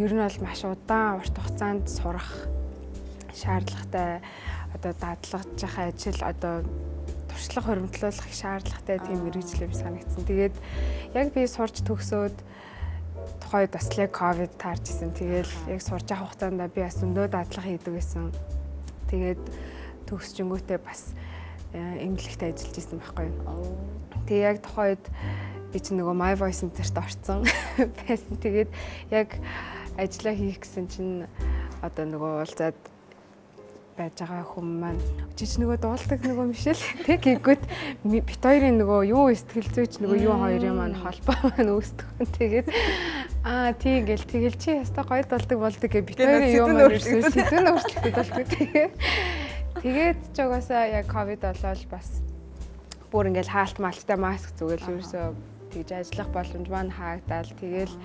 ер нь бол маш удаан урт хугацаанд сурах шаардлагатай одоо дадлагж байгаа ажил одоо туршлага хуримтлуулах шаардлагатай тийм мэргэжил юм санагдсан. Тэгээд яг би сурч төгсөөд тухайд бас л ковид таарч исэн. Тэгэл яг сурч авах хугацаанд би бас өндөө дадлага хийдэг байсан. Тэгээд төгсчөнгүүтээ бас эмнэлэгт ажиллаж исэн байхгүй юу. Тэгээ яг тухайд би ч нөгөө My Voice Center-т орсон байсан. Тэгээд яг ажиллаа хийх гэсэн чинь одоо нөгөө уулзаад байж байгаа хүн маань жиж нөгөө дуулдаг нөгөө Мишель тэг гэгүүд бит хоёрын нөгөө юу сэтгэл зүйч нөгөө юу хоёрын маань холбоо маань үүсдэг. Тэгээд тэгэл чи яста гоё дуулдаг болдог гэ бит хоёрын юу маань сэдвэн өөрчлөлтөд болдог. Тэгээд ч угаасаа яг ковид болоод бас бүр ингээл хаалт малттай маск зүгэл ерөөсөө тэгж ажиллах боломж маань хаагдаад тэгэл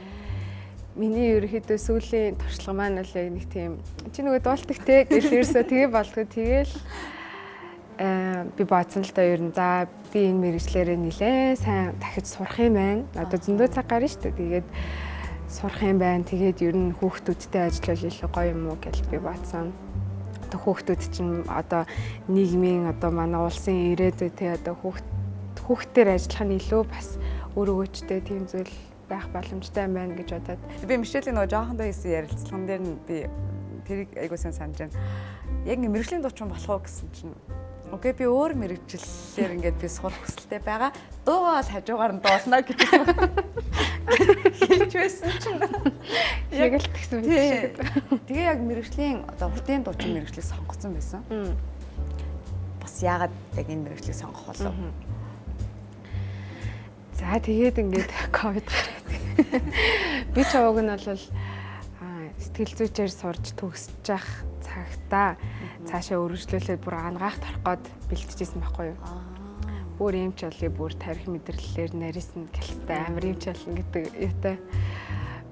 миний ерөөхдөө сүүлийн туршлага маань л яг нэг тийм чи нөгөө дуулдаг те гэл ерөөсөө тэгээ болдгоо тэгэл би бодсон л да ер нь за би энэ мэргэжлэрээ нилээ сайн дахиж сурах юм байна. Одоо зөндөө цаг гарна шүү дээ. Тэгээд сурах юм байна. Тэгээд ер нь хүүхдүүдтэй ажиллавал илүү гоё юм уу гэж би бодсон. Одоо хүүхдүүд чинь одоо нийгмийн одоо манай улсын ирээдүй те одоо хүүхдээр ажиллах нь илүү бас өөрөөгөөчтэй тийм зүйл байх боломжтой юм байна гэж бодоод би Мишелийн нөгөө жоохондоо хийсэн ярилцлаган дээр нь би тэрийг айгуу сайн санаж байна. Яг ингэ мэргэжлийн дуучин болох уу гэсэн чинь окей би өөр мэргэжлэлээр ингээд би сурах хүсэлтэй байгаа. Дуугаа л хажуугаар нь дуулна гэж хэлж байсан чинь яг л тэгсэн байх. Тэгээ яг мэргэжлийн одоо уртын дуучин мэргэжлийг сонгоцсон байсан. Бас яагаад яг энэ мэргэжлийг сонгох болов? За тэгээд ингээд ковид гараад. Би ч уг нь бол сэтгэл зүйчээр сурж төгсөж явах цагтаа цаашаа өргөжлүүлээд бүр ангаах тарах гээд бэлтжижсэн байхгүй юу? Бүр юм ч болъё, бүр тарих мэдрэлээр нарийнсан гэлтэй амар юм ч болно гэдэг юутай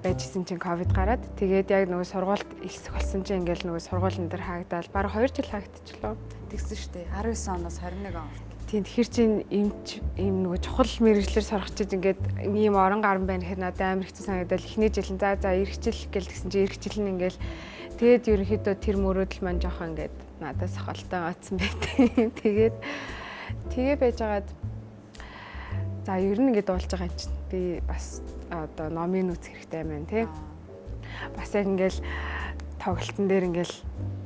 байжсэн чинь ковид гараад тэгээд яг нөгөө сургуульд ихсэх болсон чинь ингээл нөгөө сургуулийн дээр хаагдаад баг 2 жил хаагдчихлоо. Тэгсэн шүү дээ. 19 оноос 21 он. Тийм тэгэхээр чинь ийм нөгөө чухал мэрэгчлэр сурах чинь ингээд ийм орон гарan байна гэхэд надад амар хэцүү санагдал. Эхний жил нь за ирэх жил гэл тэгсэн чинь ирэх жил нь ингээл тэгээд ерөнхийдөө тэр мөрөөдөл маань жоохон ингээд надаас холтой оцсон байт. Тэгээ байжгаад за ер нь ингээд дуулж байгаа юм чинь би бас одоо номын үз хэрэгтэй байна тий. Бас яг ингээл тоглолтын дээр ингээл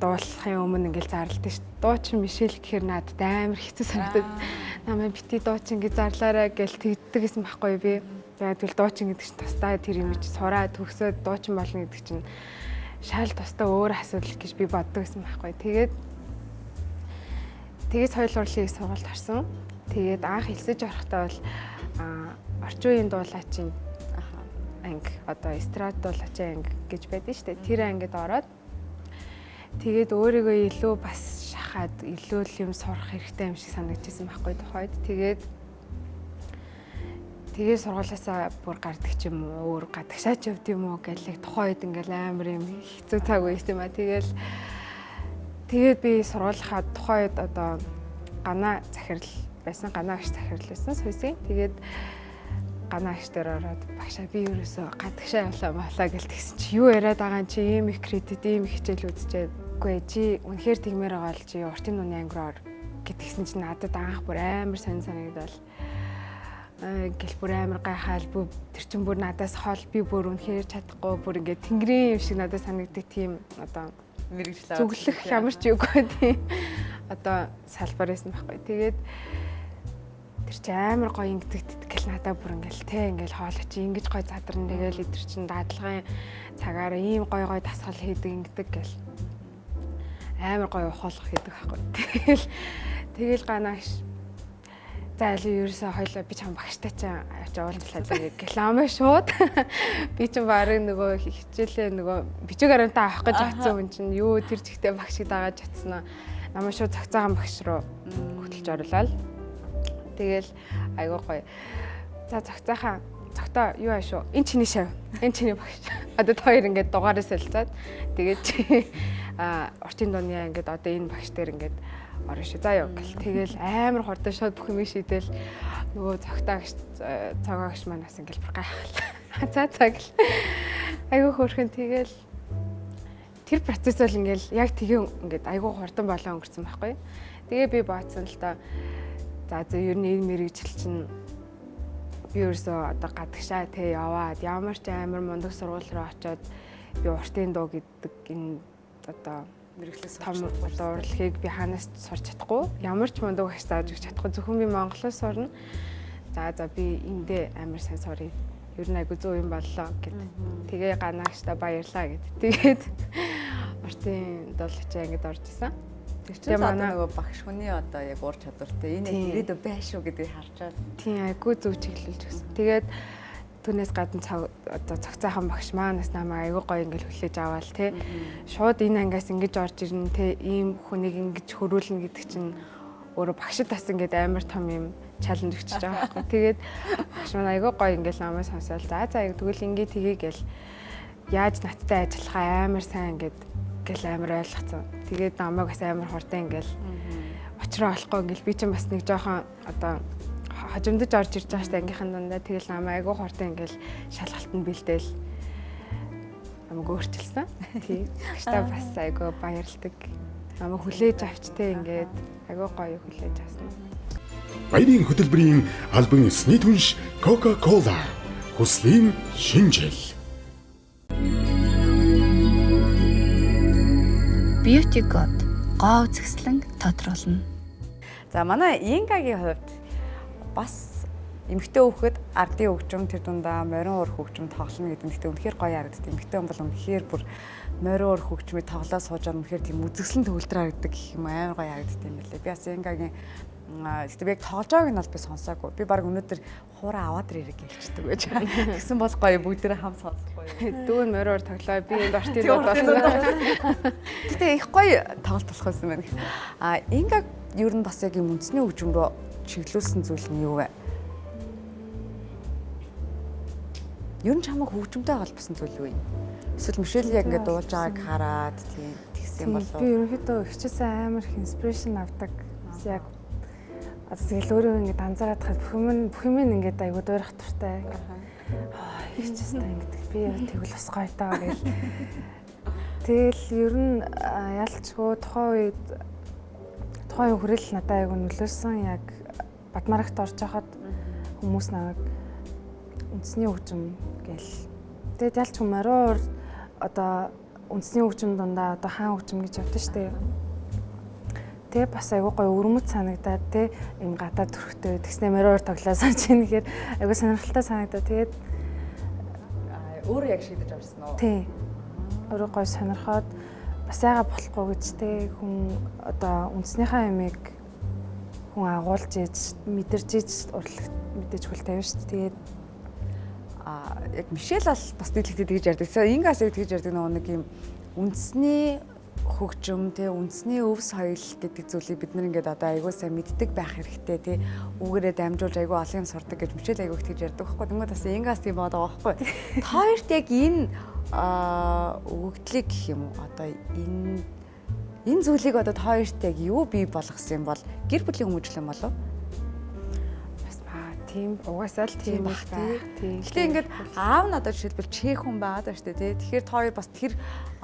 дуулахын өмнө ингээл зарлалтай ш. Дуучин Мишель гэхээр надад амар хэцүү санагдаад намайг бити дуучин гэж зарлаарай гэл тэгдэг гэсэн байхгүй би. За тэгэл дуучин гэдэг чинь тусдаа тэр юм чи сураа төгсөөд дуучин болно гэдэг чинь шал тусдаа өөр асуудал гэж би боддог гэсэн байхгүй. Тэгээд соёл урлагийн сургалт орсон. Тэгээд анх хэлсэж орохдоо бол орчин үеийн дуулаачийн анги одоо эстрад дуулаачийн анги гэж байдаг шүү дээ. Тэр ангид ороод тэгээд өөрийгөө илүү бас шахаад илүү л юм сурах хэрэгтэй юм шиг санагдчихсан байхгүй тухайд. Тэгээд сургуулиасаа бүр гардаг ч юм уу, өөр гадагшаач явд юм уу гэлээ тухайд ингээл амар юм хэцүү цаг үеис юм аа. Тэгээд би сургуулийнхаа тухайд одоо ганаа захирал байсан, ганаа агш захирал байсан сүйсийн. Тэгээд ганаа агш дээр ороод багшаа би ерөөсөө гадагшаа явлаа гэл тэгсэн чи юу яриад байгаа юм чи ийм их кредит, ийм их хичээл үзчихээгүй чи үнэхээр тэгмээр байгаа л чи уртын нүний ангиор гэтгсэн чи надад анх бүр амар санагдал. Гэл бүр амар гайхаал бүр тэр чин бүр надаас хол би бүр үнэхээр чадахгүй бүр ингээд тэнгэрийн юм шиг надад санагддаг тийм одоо мэрэгчлээ зүглэх ямар ч юугүй тийм одоо салбар байсан байхгүй. Тэгээд тэр чи амар гоё ингэдэг гэл надад бүр ингээл те ингээл хоолой чи ингэж гоё задарна тэгэл идэр чин даатлагын цагаараа ийм гоё дасгал хийдэг ингэдэг гэл амар гоё ухаалах хийдэг байхгүй. Тэгэл ганааш за илүү ерөөсөө хоёлоо би чам багштай ч авч уулзлаа гэл амаа шууд би ч барыг нөгөө хичээлээ нөгөө бичиг баримтаа авах гэж авсан хүн чинь юу тэр чигтээ багшиг дагаад чадсан аа намаа шууд цогцоохон багш руу хөтлж орлоо. Тэгэл айгуу гоё. За цогтоо юу аашуу энэ чиний шав энэ чиний багш одоо хоёр ингээд дугаараа солилцоод тэгээд чи уртын дууны ингээд одоо энэ багш дээр ингээд орно шүү. За юу гэл тэгэл амар хурдан шууд бүх юм шийдэл нөгөө цогоогч маань бас ингээл гайхал. За гэл айгуу хөөрхөн тэгэл тэр процесс бол ингээл яг тэгээ ингээд айгуу хурдан болоо өнгөрцөн байхгүй. Тэгээ би бодсон л доо за ер нь энэ мэрэгжил чинь би ерөөсөө одоо гадагшаа те яваад ямар ч амар мундаг сургууль руу очиод би уртын дуу гэдэг энэ одоо мэрэгчлээс том урлагийг би ханаас сурч чадахгүй. Ямар ч мундаг багш зааж өгч чадахгүй. Зөвхөн би Монголоос сурна. За би эндээ амар сайн сурыг. Ер нь айгу зөв юм боллоо гэд. Тэгээ ганаагчтай баярлаа гэд. Тэгээд уртын дуулаачаа ингэж орж исэн. Тэр чинь манай нөгөө багш хүний одоо яг ур чадвартай энэ ирээдүйн байшгүй гэдгийг харчаад тийм айгу зөв чиглүүлж өгсөн. Тэгээд түүнээс гадна одоо цогцоохон багш маанаас намайг айгу гоё ингээл хүлээж аваал те. Шууд энэ ангиас ингэж орж ирнэ те. Ийм хүнийг ингэж хөрүүлнэ гэдэг чинь өөрөө багшд бас ингээд амар том юм чаленж өгчөж байгаа байхгүй. Тэгээд багш маань айгу гоё ингээл намайг сонсоол. За тэгвэл ингээд тгий гэл яаж надтай ажиллахаа амар сайн ингээд гэл амар ойлгоцсон. Тэгээд намайг бас амар хурдан ингээл очроо олохгүй ингээл би чинь бас нэг жоохон одоо хожимдож орж ирж байгаа штэ ангийнхан дундаа тэгэл намайг айгу хурдан ингээл шалгалтанд бэлдээл намайг өөрчилсөн. Тийм. Багштай бас айгу баярлдаг. Намайг хүлээж авчтэй ингээд айгу гоё хүлээж авсан. Баярын хөтөлбөрийн албан ёсны түнш Coca-Cola хүслийн шинжил. Beauty God гоо үзэсгэлэн тодруулна. За манай Ингагийн хувьд бас эмэгтэй хүүхэд ардын хөгжим тэр дундаа морин уур хөгжим тоглоно гэдэг нь гэхдээ үнэхээр гоё харагддаг. Эмэгтэй хүн бол үнэхээр бүр морин уур хөгжмийг тоглоо сууж байгаа үнэхээр тийм үзэсгэлэн төвлөрөө харагддаг гэх юм амар гоё харагддаг юм байлээ. Би бас Ингагийн гэхдээ яг тоглож байгааг нь бол би сонсоогүй. Би баг өнөөдөр хуураа аваад ирэх гэлчдэг байж байгаа. Тэгсэн бол гоё бүгдээрээ хам сонсохгүй. Дүүн мороор тоглоо. Би энд ортын болсон. Гэтэ их гоё тоглолт болох байсан байна. Инга ер нь бас яг юм үндэсний хөгжим рүү чиглүүлсэн зүйл нь юу вэ? Ер нь чамайг хөгжимтэй холбосон зүйл юу юм? Эсвэл Мишель яг ингээд дуулж байгааг хараад тийм тэгсэн болов. Би ерөнхийдөө хичээсэн амар их инспирэшн авдаг. Яг тэгэл өөрөө ингээд анзаараад хаад бүх юм ингээд айгуу дуурах туртай. Хичээсэн ингээд би тэгвэл бас гоё таа гэл. Тэгэл ер нь ялчгүй тухайн хүрэл надад айгуу нөлөөлсөн. Яг Бадмарагт орж байхад хүмүүс намайг үндэсний хөгжим гэл. Тэгэд ялч мороор одоо үндэсний хөгжим дундаа одоо хаан хөгжим гэж явдаг шүү дээ. Тэгээ бас айгуу гоё өрмөц санагдаад те юм гадаад төрхтэй тэгснэ мороор тоглосон чинь гэхээр айгуу сонирхолтой санагдаад тэгээд өөрөө яг шийдэж авсан уу? Тий. Өөрөө гоё сонирхоод бас яага болохгүй гэж те хүн одоо үндэснийхээ ямиг хүн агуулж ийж мэдэрж ийж урлагт мэдээж хөл тавина шүү дээ. Тэгээд яг Мишель бол бас дийлэгтэй тэгж ярьдаг. Ингаас яг тэгж ярьдаг нэг юм үндэсний хөгжим те үндэсний өв соёл гэдэг зүйлийг бид нар ингээд одоо айгуу сайн мэддэг байх хэрэгтэй те үүгээрээ дамжуулж айгуу олон юм сурдаг гэж Мишель айгуу тэгж ярьдаг байхгүй. Тэгмээ бас Ингаас тийм байгаа байхгүй. Хоёрт яг энэ өгөгдлийг гэх юм уу одоо энэ зүйлийг одоо хоёрт яг юу бий болгосон юм бол гэр бүлийн хүмүүжил юм болов? Тийм угаасаа л тийм байх тийм. Гэтэ ингээд аав нь одоо жишээлбэл чех хүн байгаад байна шүү дээ тий. Тэгэхээр хоёр бас тэр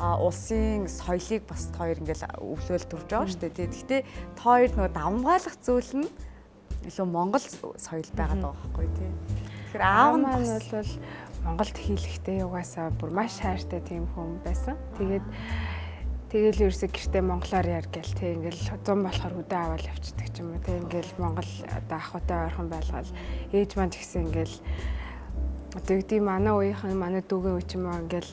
улсын соёлыг бас хоёр ингээд өвлөөл төрж байгаа шүү дээ тий. Гэтэ хоёр нөгөө давмгаалах зүйл нь илүү Монгол соёл байгаад байгаа байхгүй тий. Тэгэхээр аав нь бол Монголд хийлэхтэй угаасаа бүр маш хайртай тийм хүн байсан. Тэгэл ерөөсө гэртээ монголоор яар гээл те ингээл 100 болохоор хөдөө аваад явчихдаг ч юм уу те ингээл монгол одоо ахуйтай ойрхон байлгаал ээж маань ч гэсэн ингээл одоо юу гэдэг манай үеийнхэн манай дүүгийн үе ч юм уу ингээл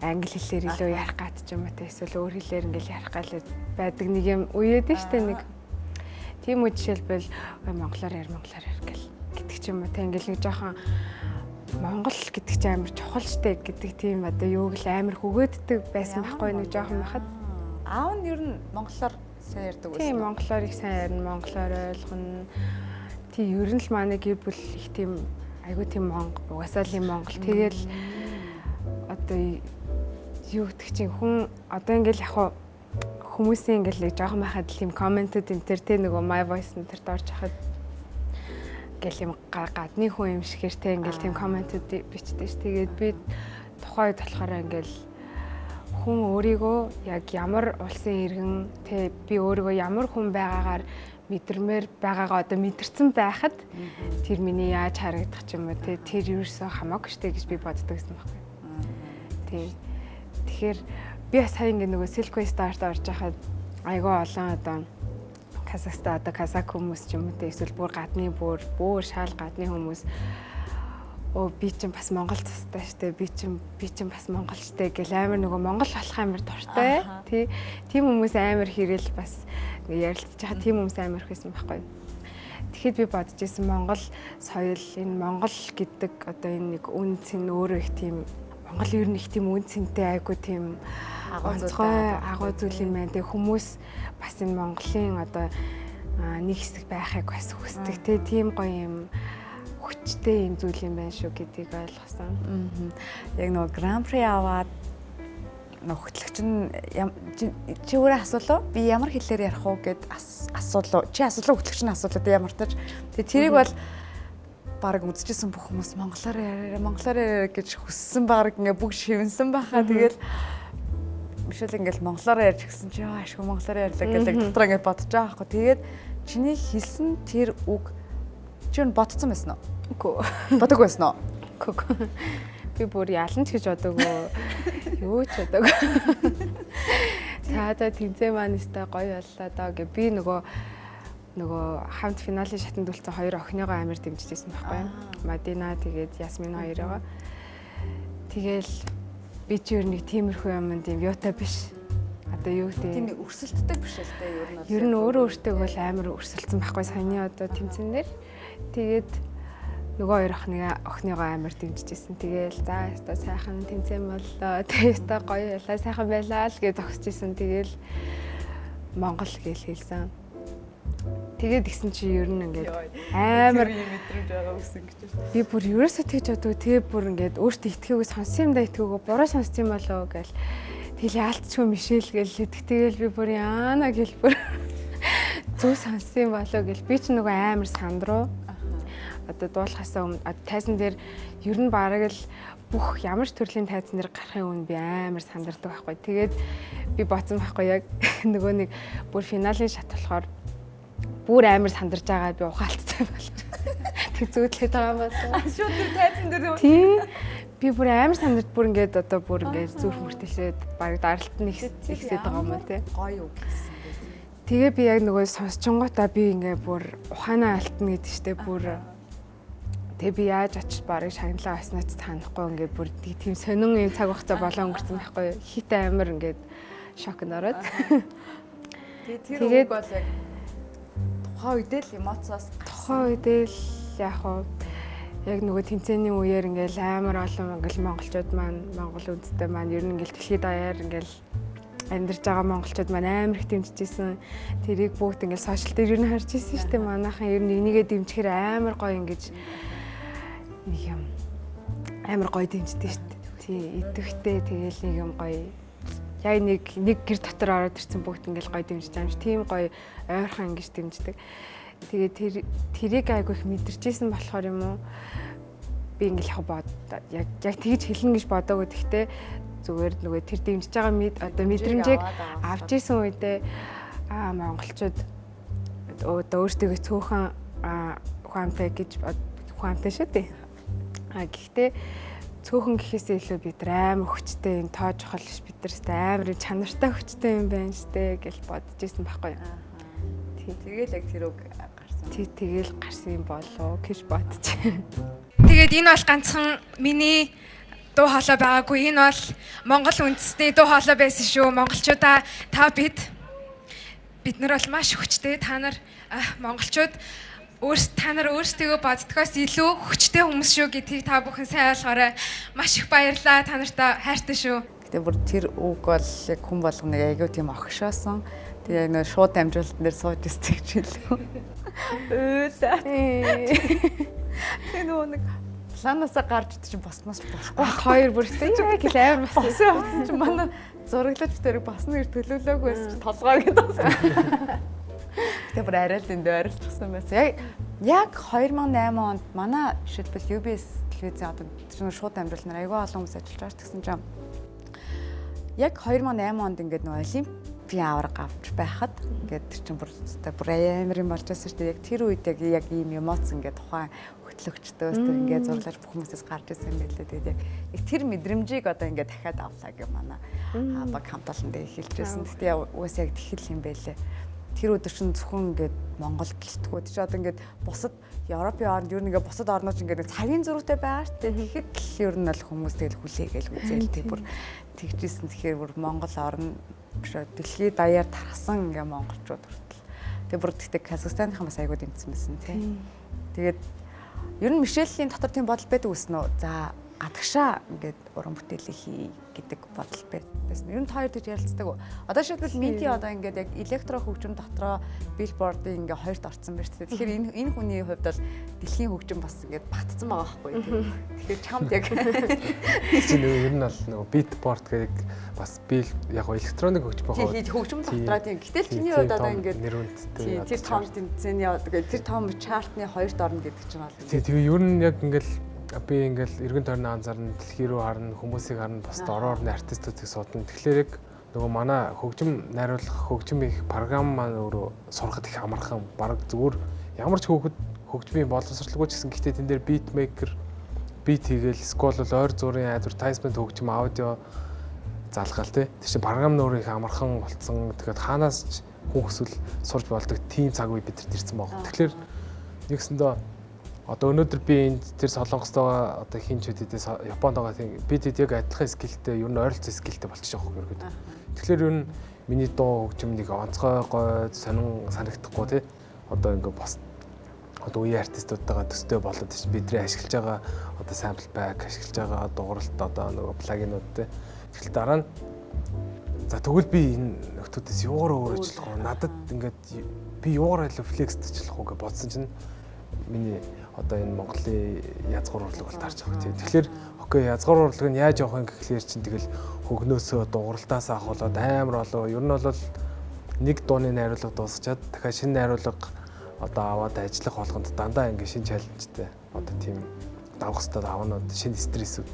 англи хэлээр илүү ярих гад ч юм уу те эсвэл өөр хэлээр ингээл ярих гал байдаг нэг юм үе ядэн штэ нэг тийм үе жишээлбэл монголоор яар гээл гэдэг ч юм уу те ингээл нэг жоохон Монгол гэдэг чинь амар чухал штэ гэдэг тийм одоо юуг л амар хөгөөддөг байсан байхгүй нэг жоохон байхад аав нь ер нь монголоор сайн ярьдаг байсан. Тийм монголоор их сайн ярина, монголоор ойлгоно. Тийм ер нь л манай гэр бүл их тийм айгүй тийм угаасаа л юм монгол. Тэгэл одоо юу гэдэг чинь хүн одоо ингээл яг хүмүүсийн ингээл жоохон байхад л тийм комментүүд энэ төр тэ нөгөө my voice энэ төрт орж хахад гэл юм гадны хүн юм шигээр те ингээл тийм комментүүд бичдэг ш. Тэгээд би тухайд болохоор ингээл хүн өөрийгөө яг ямар улсын иргэн те би өөрийгөө ямар хүн байгаагаар мэдэрмээр байгаагаа одоо мэдэрсэн байхад тэр миний яаж харагдах ч юм уу те тэр юусоо хамаагүй штэ гэж би боддог гэсэн байхгүй. Тий. Тэгэхээр би бас хаа ингээ нөгөө Silk-Way Star-т орж байхад айгүй олон одоо Казахстан одоо казак хүмүүс ч юм уу те эсвэл бүр гадны бүр шал гадны хүмүүс би чинь бас монгол цастай штэ би чинь бас монгол штэ гэл амар нөгөө монгол болох амар дуртай тий тийм хүмүүс амар хэрэл бас ярилцж байгаа тийм хүмүүс амар ихсэн байхгүй. Тэгэхэд би бодож ирсэн монгол соёл энэ монгол гэдэг одоо энэ нэг үн цэн өөрөө их тийм монгол ер нь их тийм үн цэнтэй айгу тийм агуу зүйл юм байна. Тэг хүмүүс бас энэ Монголын одоо нэг хэсэг байхыг бас хүсдэг те тийм гоё юм хүчтэй юм зүйл юм байна шүү гэдгийг ойлгосон. Яг нөгөө Гран При аваад хөтлөгч нь чи өөрөө асуулаа би ямар хэлээр ярих уу гэд асуулаа. Чи асуулаа хөтлөгч нь асуулаа тэ ямар тач. Тэгээ тэрийг бол баг үзчихсэн бүх хүмүүс монголоор яриа гэж хүссэн баг ингээ бүх шивнсэн байхаа тэгэл Мишель ингээл монголоор ярьж гисэн чи ашгүй монголоор ярьлаа гэдэг дотор ингээд бодож байгаа байхгүй. Тэгээд чиний хэлсэн тэр үг чи юу бодсон байсан уу? Үгүй. Бодог байсан уу? Үгүй. Би бүр ялан ч гэж бодоогүй. Юу ч бодоогүй. За тэнцээ маань өстой гоё боллоо даа гэ би нөгөө нөгөө хамт финалийн шатанд үлдсэн хоёр охиныгоо амар дэмжижсэн байхгүй юу? Мадина тэгээд Ясмин хоёроо. Тэгэл би ч ер нь нэг тиймэрхүү юмд юм юутай биш. Одоо юу гэдэг тийм нэг өрсөлддөг биш л дээ ер нь. Ер нь өөрөө өөртөө бол амар өрсөлдсөн байхгүй саяны одоо тэмцэнээр. Тэгээд нөгөө хоёр охиныгоо амар дэмжижсэн. Тэгээл за яста сайхан тэмцээн боллоо. Тэгээд яста гоё ялаа сайхан байлаа л гэж зогсчихсэн. Тэгээл Монгол гэж хэлсэн. Тэгээд гисэн чи ер нь ингээд амар мэдрэмж байгаа үсэн гэж байна. би бүр ерөөсөө тэгж бодов. Тэгээ бүр ингээд өөртөө итгээгөө сонсон юм да итгээгөө буруу сонссон юм болоо гэл. Тэгэл яалтчгүй Мишель гэл тэгэл би бүр яана гэл бүр зөв сонссон юм болоо гэл. Би ч нөгөө амар сандруу. Одоо дуулахасаа өмнө тайзан дээр ер нь бараг л бүх ямар ч төрлийн тайзан дээр гарахын өмнө би амар сандардаг байхгүй. Тэгээд би бодсон байхгүй яг нөгөө нэг бүр финалийн шат болохоор бүр амар сандарч байгаа би ухаалттай болж. Тэг зөөдлөд байгаа юм байна. Шууд тэр тайзан дээр Тийм. Би бүр амар сандарч бүр ингээд одоо бүр ингээд зүрх мөртөлсөд бараг даралт нь ихсээд байгаа юм тий. гоё юу гэсэн. Тэгээ би яг нөгөө сонсчонгоотаа би ингээд бүр ухаанаа алтна гэдэг штеп бүр тэгээ би яаж очиж барыг шагналаа баснаач таахгүй ингээд бүр тийм сонин юм цаг хугацаа болоо өнгөрсөн байхгүй хит амар ингээд шокнд ороод. Тэгээд үг бол яг тухайн үедээ л эмоцоос тухайн үедээ л яг уу яг нөгөө тэмцээний үеэр ингээл амар олон ингээл монголчууд маань монгол үндэстэй маань ер нь ингээл дэлхийд даяар ингээл амьдарч байгаа монголчууд маань амар их дэмжижсэн. Тэрийг бүгд ингээл сошиал дээр ер нь харж ирсэн шүү дээ. Манайхан ер нь энийгээ дэмжихээр амар гоё ингэж нэг юм амар гоё дэмждэг шүү дээ. Тий, идэвхтэй тэгэл нэг юм гоё. Яг нэг гэр дотор ороод ирсэн бүгд ингээл гоё дэмжиж байгаа юм шиг. Тийм гоё ойрхон ингэж дэмждэг. Тэгээд тэрийг айгүй их мэдэрчээсэн болохоор юм уу би ингээл яг тэгж хэлнэ гэж бодоагүй. Гэхдээ зүгээр нөгөө тэр дэмжиж байгаа одоо мэдрэмжийг авч исэн үедээ монголчууд одоо өөрсдөө цөөхөн ухаантай гэж ухаантай шүү дээ. Гэхдээ цөөхөн гэхээсээ илүү бид амар хүчтэй юм тоож хол ш бид нар амар чанартай хүчтэй юм байна штэ гэж бодож исэн байхгүй юу. Тэгэл яг тэр үг гарсан. Тэгэл гарсан юм болоо гэж бодож. Тэгээд энэ бол ганцхан миний дуу хоолой байгаагүй. Энэ бол Монгол үндэстний дуу хоолой байсан шүү. Монголчуудаа бид нар бол маш хүчтэй. Та нар монголчууд та нар өөрсдөө боддгоос илүү хүчтэй хүмүүс шүү гэдгийг та бүхэн сайн ойлгоорой. Маш их баярлалаа. Та нартай хайртай шүү. Гэтэ бүр тэр үг бол яг хүн болгоныг айгүй тийм огшоосон. Тэгээ нөө шууд амжилт дээр сууж истэг ч хэлээ. Тэгээ нөө нэг планаасаа гарч идэж босмоос болохгүй. Хоёр бүрсэн яг л амар босон явсан чинь манай зураглаж тэрийг босно гэж төлөвлөөгүй байсан чи толгой гэдэг. Тэгээ бүр арай л энд ойрлцсан байсан. Яг 2008 онд манай жишээлбэл UBS телевизийн одоо тэр шууд амжилт нар айгүй олон хүмүүс ажиллаж байгаа гэсэн чинь яг 2008 онд ингээд нөгөө олимпийн авраг авч байхад ингээд тэр чинь бүр амар юм болж байсан шүү дээ. Яг тэр үед яг ийм эмоц ингээд тухайн хөтлөгчдөөс тэр ингээд зурлаж бүх хүмүүсээс гарч ирсэн юм байлээ. Тэгээд яг тэр мэдрэмжийг одоо ингээд дахиад авлаа гэх манай баг хамт олон дээр хэлжсэн. Гэхдээ угаасаа яг тэхэл юм байлээ. Тэр өдөр чинь зөвхөн ингээд Монгол гэлтгүүд чи одоо ингээд бусад Европын орнд ер нь ингээд бусад орнууд ингээд цагийн зөрүүтэй байгаа шүү дээ. Тэгэхэд л ер нь бол хүмүүс тэгэл хүлээгээл үзээл тэг бүр тэгжсэн. Тэгэхээр бүр Монгол орн биш дэлхийд даяар тархсан ингээд монголчууд хүртэл. Тэгээ бүр тэгтээ Казахстанынхан бас айгуу дэмжсэн байсан тий. Тэгээд ер нь Мишелийн дотор тийм бодол байдаг үсэн үү? За гадагшаа ингээд уран бүтээлээ хий гэдэг бодол байсан. Ер нь хоёр гэж ярилцдаг. Одоо шийдвэл медиа одоо ингээд яг электро хөгжим дотроо билбордын ингээд хоёрт орцсон байна шүү дээ. Тэгэхээр энэ хүний хувьд бол дэлхийн хөгжим бас ингээд батцсан байгаа байхгүй тийм. Тэгэхээр чамд яг чинь ер нь бол нөгөө битборд гэдэг бас бил яг электроник хөгжим байгаа. Тийм хөгжим дотроо тийм. Гэтэл чиний хувьд одоо ингээд нэр үнэтэй тэр том тэмцээний одоо тэр том чартны хоёрт орно гэдэг чинь бол. Тэгээ ер нь яг ингээд би ингээл эргэн тойрны анзаарна дэлхий рүү харна хүмүүсийг харна бас дороор нь артистуудыг судална. Тэгэхээр яг нөгөө манай хөгжим найруулах хөгжим их програм маань өөрөө сурахад их амархан баг зүгээр ямар ч хөгжмийн боловсролгүй ч гэсэн гэхдээ тэн дээр бит мейкер бит хийгээл скол бол ойр зургийн адвертайзмент хөгжим аудио залгаал тий. Тэр чинь програм нь өөрөө их амархан болцсон. Тэгэхээр хаанаас ч хүн хүсвэл сурж болдог тийм цаг үе бидэнд ирсэн байгаа. Тэгэхээр нэгсэндээ одоо өнөөдөр би энд тэр Солонгост байгаа одоо хин ч үдээс Японд байгаа тийм бид яг адилхан скиллтэй ер нь ойролцоо скиллтэй болчихж байгаа юм ерөөд. Тэгэхээр ер нь миний дуу хөгжим нэг онцгой гой сонин санагдахгүй тий. Одоо ингээ бас одоо үеийн артистуудтайгаа төстэй болоод чинь бидний ашиглаж байгаа одоо sample pack ашиглаж байгаа дууралт одоо нөгөө плагинууд тий. Тэгэл дараа нь за тэгвэл би энэ нөхдүүдээс юугаар өөр ажиллах вэ? Надад ингээд би юугаар илүү флексд ажиллах уу гэж бодсон чинь миний одоо энэ Монголын язгуур урлаг бол тарж байгаа тийм. Тэгэхээр окей язгуур урлаг нь яаж явах юм гэхлээр чинь тэгэл хөгнөөсөө дууралтаас ахуулаад амар болоо. Ер нь бол нэг дууны найруулга дуусчаад дахиад шинэ найруулга одоо аваад ажиллах болгонд дандаа ингээ шинэ чаленжтэй одоо тийм давах хэрэгтэй давнууд шинэ стрессүүд.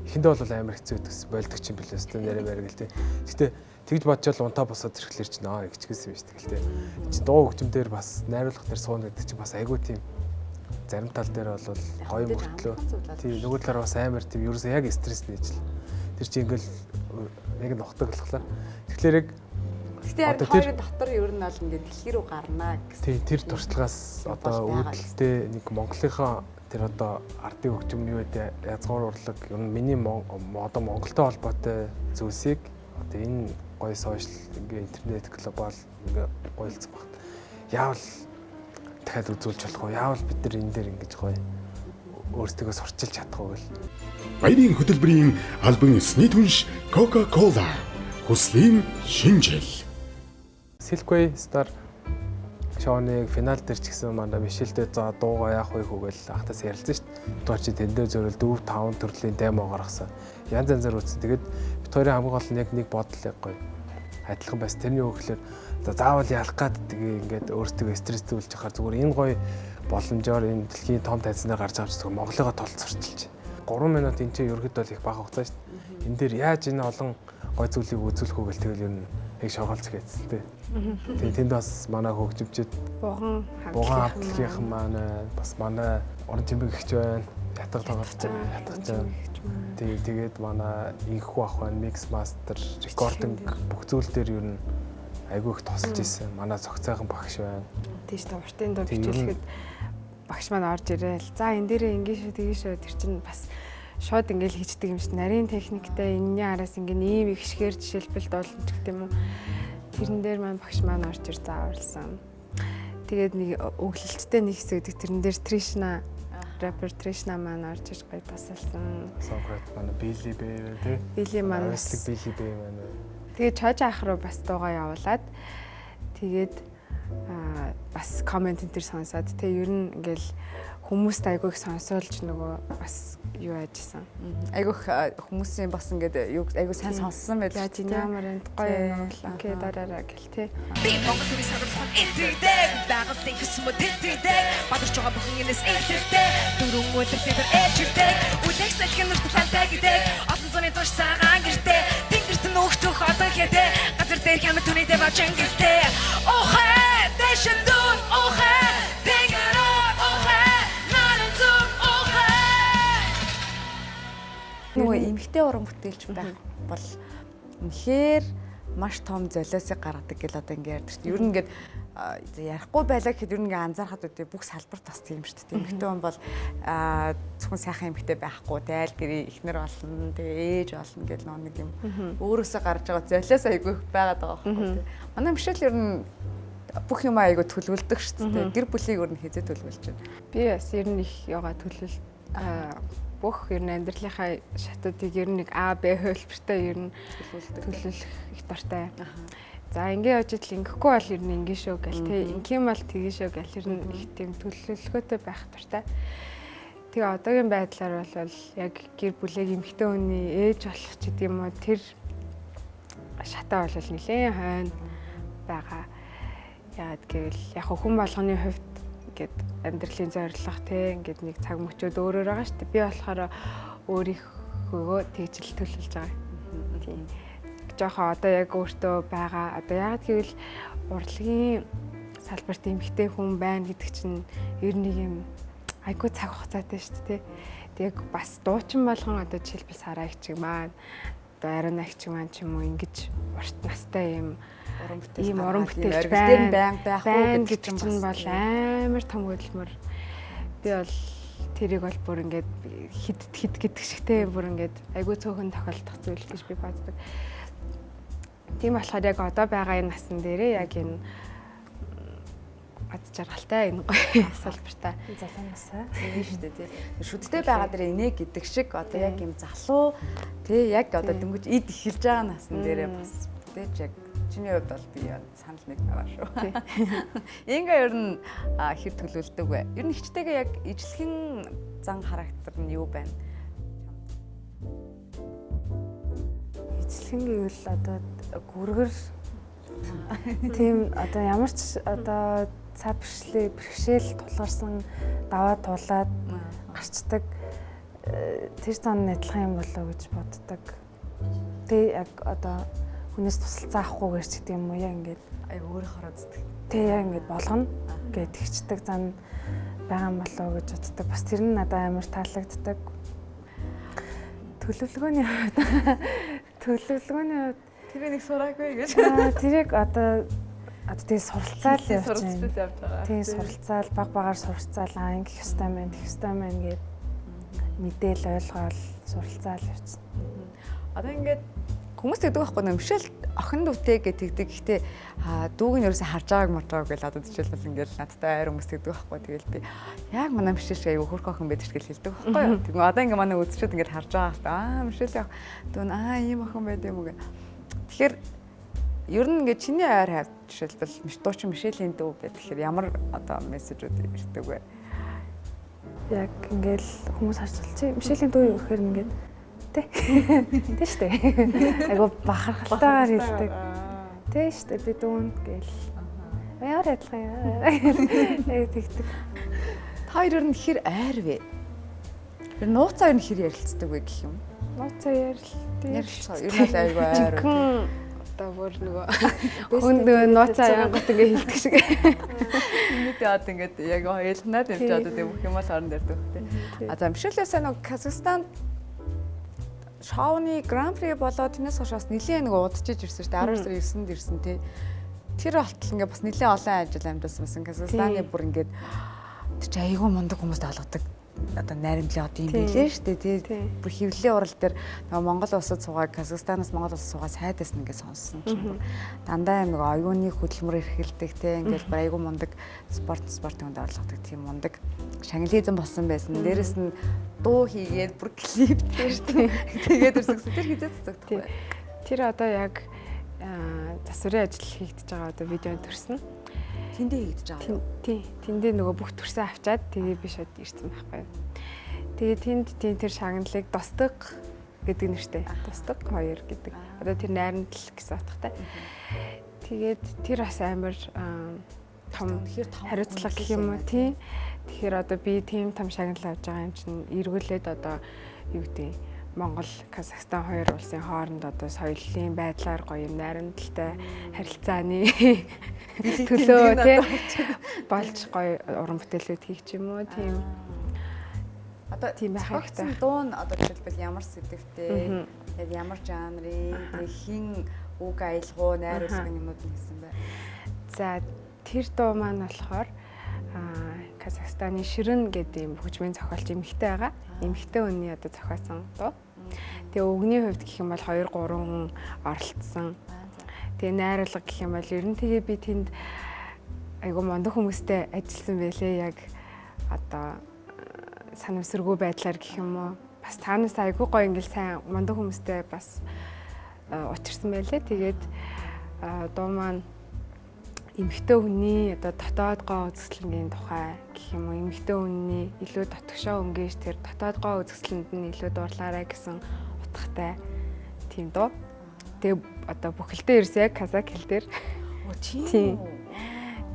Эхэндээ бол амар хэцүү гэдэгс болдог юм билээ өстой нэрэ бариг л тийм. Гэтэ тэгж бодчихвол унтаа босоод ирэхлээр чинь ихчгээс юм шүү дээ гэлтэй. Чи дуу хөгжмөөр бас найруулга дээр сууна гэдэг чинь бас айгүй тийм зарим тал дээр бол гоё мөртлөө. Тийм нөгөө талаар бас амар тийм ерөөсөө яг стресс нээжл. Тэр чинь ингээл яг нухдаг болохоор. Тэгэхээр яг Гэтэ яг хоёрын дотор ер нь бол ингээд дэлхий рүү гарнаа гэсэн. Тийм тэр туршлагаас одоо үүдэлтэй нэг Монголынхаа тэр одоо ардын хөгжим юу гэдэг язгуур урлаг ер нь миний одоо Монголтой холбоотой зүйлсийг одоо энэ гоё сошиал ингээ интернет глобал ингээ гойлцох багт. Яавал дахиад үзүүлж болох уу? Яавал бид нар энэ дээр ингэж гоё өөрсдөө сурчилж чадах уу гэл. Баярын хөтөлбөрийн албан ёсны түнш Coca-Cola хүслийн шинжил. Silkway Star шоуны финал дээр ч гэсэн манай Мишелтэй за дуугаа яах вэ хүүгээл ахтаас ярилцсан шүү дээ. Дууч тэн дээр зөвөрөл 4 5 төрлийн демо гаргасан. Янз янзаар үзсэн. Тэгээд бид хоёрын хамгийн гол нь яг нэг бодол яг гоё. Адилхан байс. Тэрний үг гэхээр заавал ялах гад тэгээ ингээд өөрсдөө стресстэй болж хахаар зүгээр энэ гоё боломжоор энэ дэлхийн том тайзнаар гарч авч зүгээр Монголыгоо толд сурчилж. 3 минут энэ чинь ерөөдөө их бага хугацаа шүү дээ. Энэ дээр яаж энэ олон гоё зүйлийг үзүүлэх үү гэл тэгэл ер нь яг шоголж хэцэлтэй. Тэгээ тэнд бас манай хөгжимчд буган хамтлагийнхан манай бас манай орон тэмдэг ихч байна. Ятга тоглож байна. Тэгээд манай инхүү ах байна. Mix master, recording бүх зүйл дээр ер нь айгүй их тусалж ирсэн. Манай цогцойхон багш байна. Тийм шүү дээ. Уртын дуу бичлэхэд багш маань орж ирээл. За энэ дээрээ ингэ шүү тэгээ шүү. Тэр чинь бас шууд ингээл хийждэг юм шиг нарийн техниктэй энэний араас ингээ ийм их шигээр жишээлбэл дуулна ч гэдэг юм уу. Тэрэн дээр маань багш маань орж ир зааварлсан. Тэгээд нэг өглөлттэй нэг хэсэг гэдэг тэрэн дээр Trishna rapper Trishna маань орж ир гоё тасалсан. Songwriter манай Billy Bay тий. Billy маань Billy Bay маань. Тэгээд чож ах руу бас дуугаа явуулаад тэгээд бас комент энэ төр сонсоод тэгээ ер нь ингээл хүмүүст айгүй их сонсоолж нөгөө бас юу яажсан. Айгүй хүмүүсийн бас ингээд юу айгүй сайн сонссон байлаа. Тийм ямар энэ гоё нуулаа. Окей дараараа гэл тээ. Би Монгол төрийн сарвалхан энтертэй байгаль гэсэн мэт энтертэй бадарч байгаа бүхэн энэс энтертэй дөрөв өдөртөөр ээлжтэй үлэх салхин нүрт талтай гэдэг олон зуны туш цагаан гэртэй тэнгэрт нөөхтөх одоо хэдэ газар дээр хямд түнэдэ бачан гэртэй охэ дэшэн дүүн охэ тэнгэрөө охэ наран зүг охэ Нөгөө эмгтэй уран бүтээлч байх бол үнэхээр маш том золиосыг гаргадаг гэл одоо ингэ ярьдаг шүү дээ. Ер нь ингээд ярихгүй байлаа гэхэд ер нь ингээ анзаархад үгүй бүх салбарт бас тийм шүү дээ. Эмгтэй хүн бол зөвхөн сайхан эмгтэй байхгүй те аль гэрээ ихнэр болно, тэгээ ээж болно гэл нэг юм өөрөөсөө гарч байгаа золиос айгүй байгаад байгаа байхгүй те. Манай Мишель ер нь бүх юм айгүй төлөвлөдөг шүү дээ. Гэр бүлийг ер нь хязээ төлөвлөж байна. Би бас ер нь их яга төлөвлөлт бүх ер нь амьдралынхаа шатуудыг ер нь нэг А, Б хөлбөртэй ер нь төлөвлөх их дуртай. За ингээ явж идэл ингэхгүй бол ер нь ингээ шүү гэл тэ ингээм бол тгий шүү гэл ер нь их тийм төлөвлөлттэй байх дуртай. Тэгээ одоогийн байдлаар бол яг гэр бүлийг эмэгтэй хүний ээж болох ч гэдэг юм уу тэр шатаа бол нэлээд хойно байгаа. Яагаад гэвэл яг хүн болгоны хувьд ингээд амьдралын зорилго те ингээд нэг цаг мөчөөд өөрөөр байгаа шүү дээ. Би болохоор өөрийнхөө тэгжил төлөвлөж байгаа. Тийм. Жохоо одоо яг өөртөө байгаа. Одоо яагаад гэвэл урлагийн салбарт эмэгтэй хүн байна гэдэг чинь ер нь нэг юм айгүй цаг хугацаатай шүү дээ. Тэг яг бас дуучин болгон одоо жишээлбэл Сараа их чиг маань одоо Ариун агч маань ч юм уу ингэж урт настай юм уран уран бүтээлч байнг байх уу гэж чинь бол амар том хөдөлмөр. Би бол тэрийг бол бүр ингээд хид гэдэг шигтэй бүр ингээд айгүй цөөхөн тохиолдох зүйл гэж би боддог. Тийм болохоор яг одоо байгаа энэ насн дээрээ яг энэ ад жаргалтай энэ гоё салбартаа залуунасаа тийм шүү дээ тий. Шүдтэй байгаа дээр инээ гэдэг шиг одоо яг юм залуу тий яг одоо дөнгөж ид эхэлж байгаа насн дээрээ бас тий яг чиний хувьд бол би санал нэг байгаа шүү. Инга ер нь хэр төлөвлөдөг вэ? Ер нь хичтэйгээ яг ижлэхэн зан характер нь юу байна? ижлэхэн гэвэл одоо гүргэр тийм одоо ямар ч одоо цаад бэрхшээл тулгарсан даваа тулаад гарчдаг тэр зан адилхан юм болоо гэж боддог. Тэ яг одоо хүнээс тусалцаа авахгүйгээр ч гэдэг юм уу яа ингээд Өөрөө хороздаг. Тэ яа ингээд болгоно гэд тэгчдэг зан байгаа юм болоо гэж боддог. Бас тэр нь надад амар таалагддаг. Төлөвлөгөөний хувьд Тэр нэг сураагүй гэж. Тэрийг одоо тэгээ суралцаал явж байгаа. Тэгээ суралцаал багаар суралцаал ингэ их ёстой байна, тех ёстой байна гэд мэдээл ойлгоол суралцаал явж. Одоо ингээд хүмүүс тэгдэг байхгүй нэ Мишель охин дүүтэй гэдэг. Гэхдээ дүүг нь ерөөсөө харж байгааг марж байгааг гэл одоо жишээлбэл ингээд надтай айр хүмүүс тэгдэг байхгүй. Тэгэл би яг манай Мишель шиг аюу хөрх охин байдаг гэж хэлдэг байхгүй юу. Тэгвэл одоо ингээд манай үзчихэд ингээд харж байгаа. Мишель дүүн ийм охин байд юм уу гэ. Тэгэхээр ер нь ингээд чиний ойр хавьд жишээлбэл дуучин Мишелийн дүү гэдэг. Тэгэхээр ямар одоо мессежүүд ирдэг вэ? Яг ингээл хүмүүс харцуулчих. Мишелийн дүү юу гэхээр ингээд Тэ штэ. Айгу бахархалтайгаар хэлдэг. Тэ штэ би дүүн гээл. Яар адилхан яа. Тэгдэг. Та хоёр нь хэр айр вэ? Тэр нууцаар нь хэр ярилцдаг вэ гэх юм? Нууцаар ярилцсан. Ер нь айгу айр. Одоо бүр нөгөө хүнд нууцаар янгот ингээ хэлдэг шиг. Ингээд яад ингээд яг ялнаад явж одоо тийм бүх юм л орон дээр дүүхтэй. За Мишелээс нөгөө Казахстан шоуны гран-при болоод тэрнээс хойш бас нэлээд нэг удажиж ирсэн шүү дээ. 12 сарын 9-нд ирсэн тий. Тэр болтол ингээ бас нэлээд олон ажил амьдсан байсан. Казахстаны бүр ингээд тэр чи айгүй мундаг хүмүүст алгадаг. Одоо найрамдлын одоо юм билээ шүү дээ тий. Бүр хөвлийн урал дээр нөгөө Монгол улсад суугаад Казахстанаас Монгол улсад суугаад сайдаас ингээ сонссон чинь дандаа нэг оюуны хөдөлмөр эрхэлдэг тий. Ингээл бүр айгүй мундаг спортын хүнд орлогодог тийм мундаг шагнализм болсон байсан. Дээрэс нь дуу хийгээд бүр клип дээр шүү дээ. Тэгээд өрсөксөн. Тэр хизээ цацагдахгүй. Тэр одоо яг засварын ажил хийгдэж байгаа одоо видеонд төрсөн. Тэндээ хийгдэж байгаа юу? Тий. Тэндээ нөгөө бүх төрсөн авчаад тэгээ би шууд ирсэн байхгүй юу. Тэгээ тэнд тэр шагналыг Достог гэдэг нэртэй. Достог 2 гэдэг. Одоо тэр найрамдал гэсэн утгатай. Тэгээд тэр бас амар том хариуцлага гэх юм уу тий. Тэгэхээр одоо би тийм том шагнал авч байгаа юм чинь эргүүлээд одоо юу гэдэг Монгол, Казахстан хоёр улсын хооронд одоо соёлын байдлаар гоё юм найрамдалтай харилцааны төлөө тий болж гоё уран бүтээлүүд хийх ч юм уу тийм одоо тийм байхтай. Дуун одоо жишээлбэл ямар сэдвтэй, яг ямар жанрын, хин үг аялгуу, найр усгын юмуд гэсэн бай. За тэр дуу маань болохоор Казахстаны Ширин гэдэг юм хөгжмийн зохиолч эмэгтэй байгаа. Эмэгтэй хүний одоо зохиосон дуу. Тэгээ өгний хувьд гэх юм бол 2-3 хүн оролцсон. Тэгээ найруулга гэх юм бол ер нь тэгээ би тэнд айгу мундаг хүмүүстэй ажилласан байлээ. Яг одоо санамсаргүй байдлаар гэх юм уу. Бас таанаас айгу гоё ингээл сайн мундаг хүмүүстэй бас учирсан байлээ. Тэгээд дуу маань эмэгтэй хүний одоо дотоод гоо үзэсгэлэнгийн тухай гэх юм уу эмэгтэй хүний илүү дотгошоо өнгөж тэр дотоод гоо үзэсгэлэнд нь илүү дуурлаарай гэсэн утгатай тийм дуу. Тэгээ одоо бүхэлдээ ерөөсөө яг казак хэл дээр. Тийм.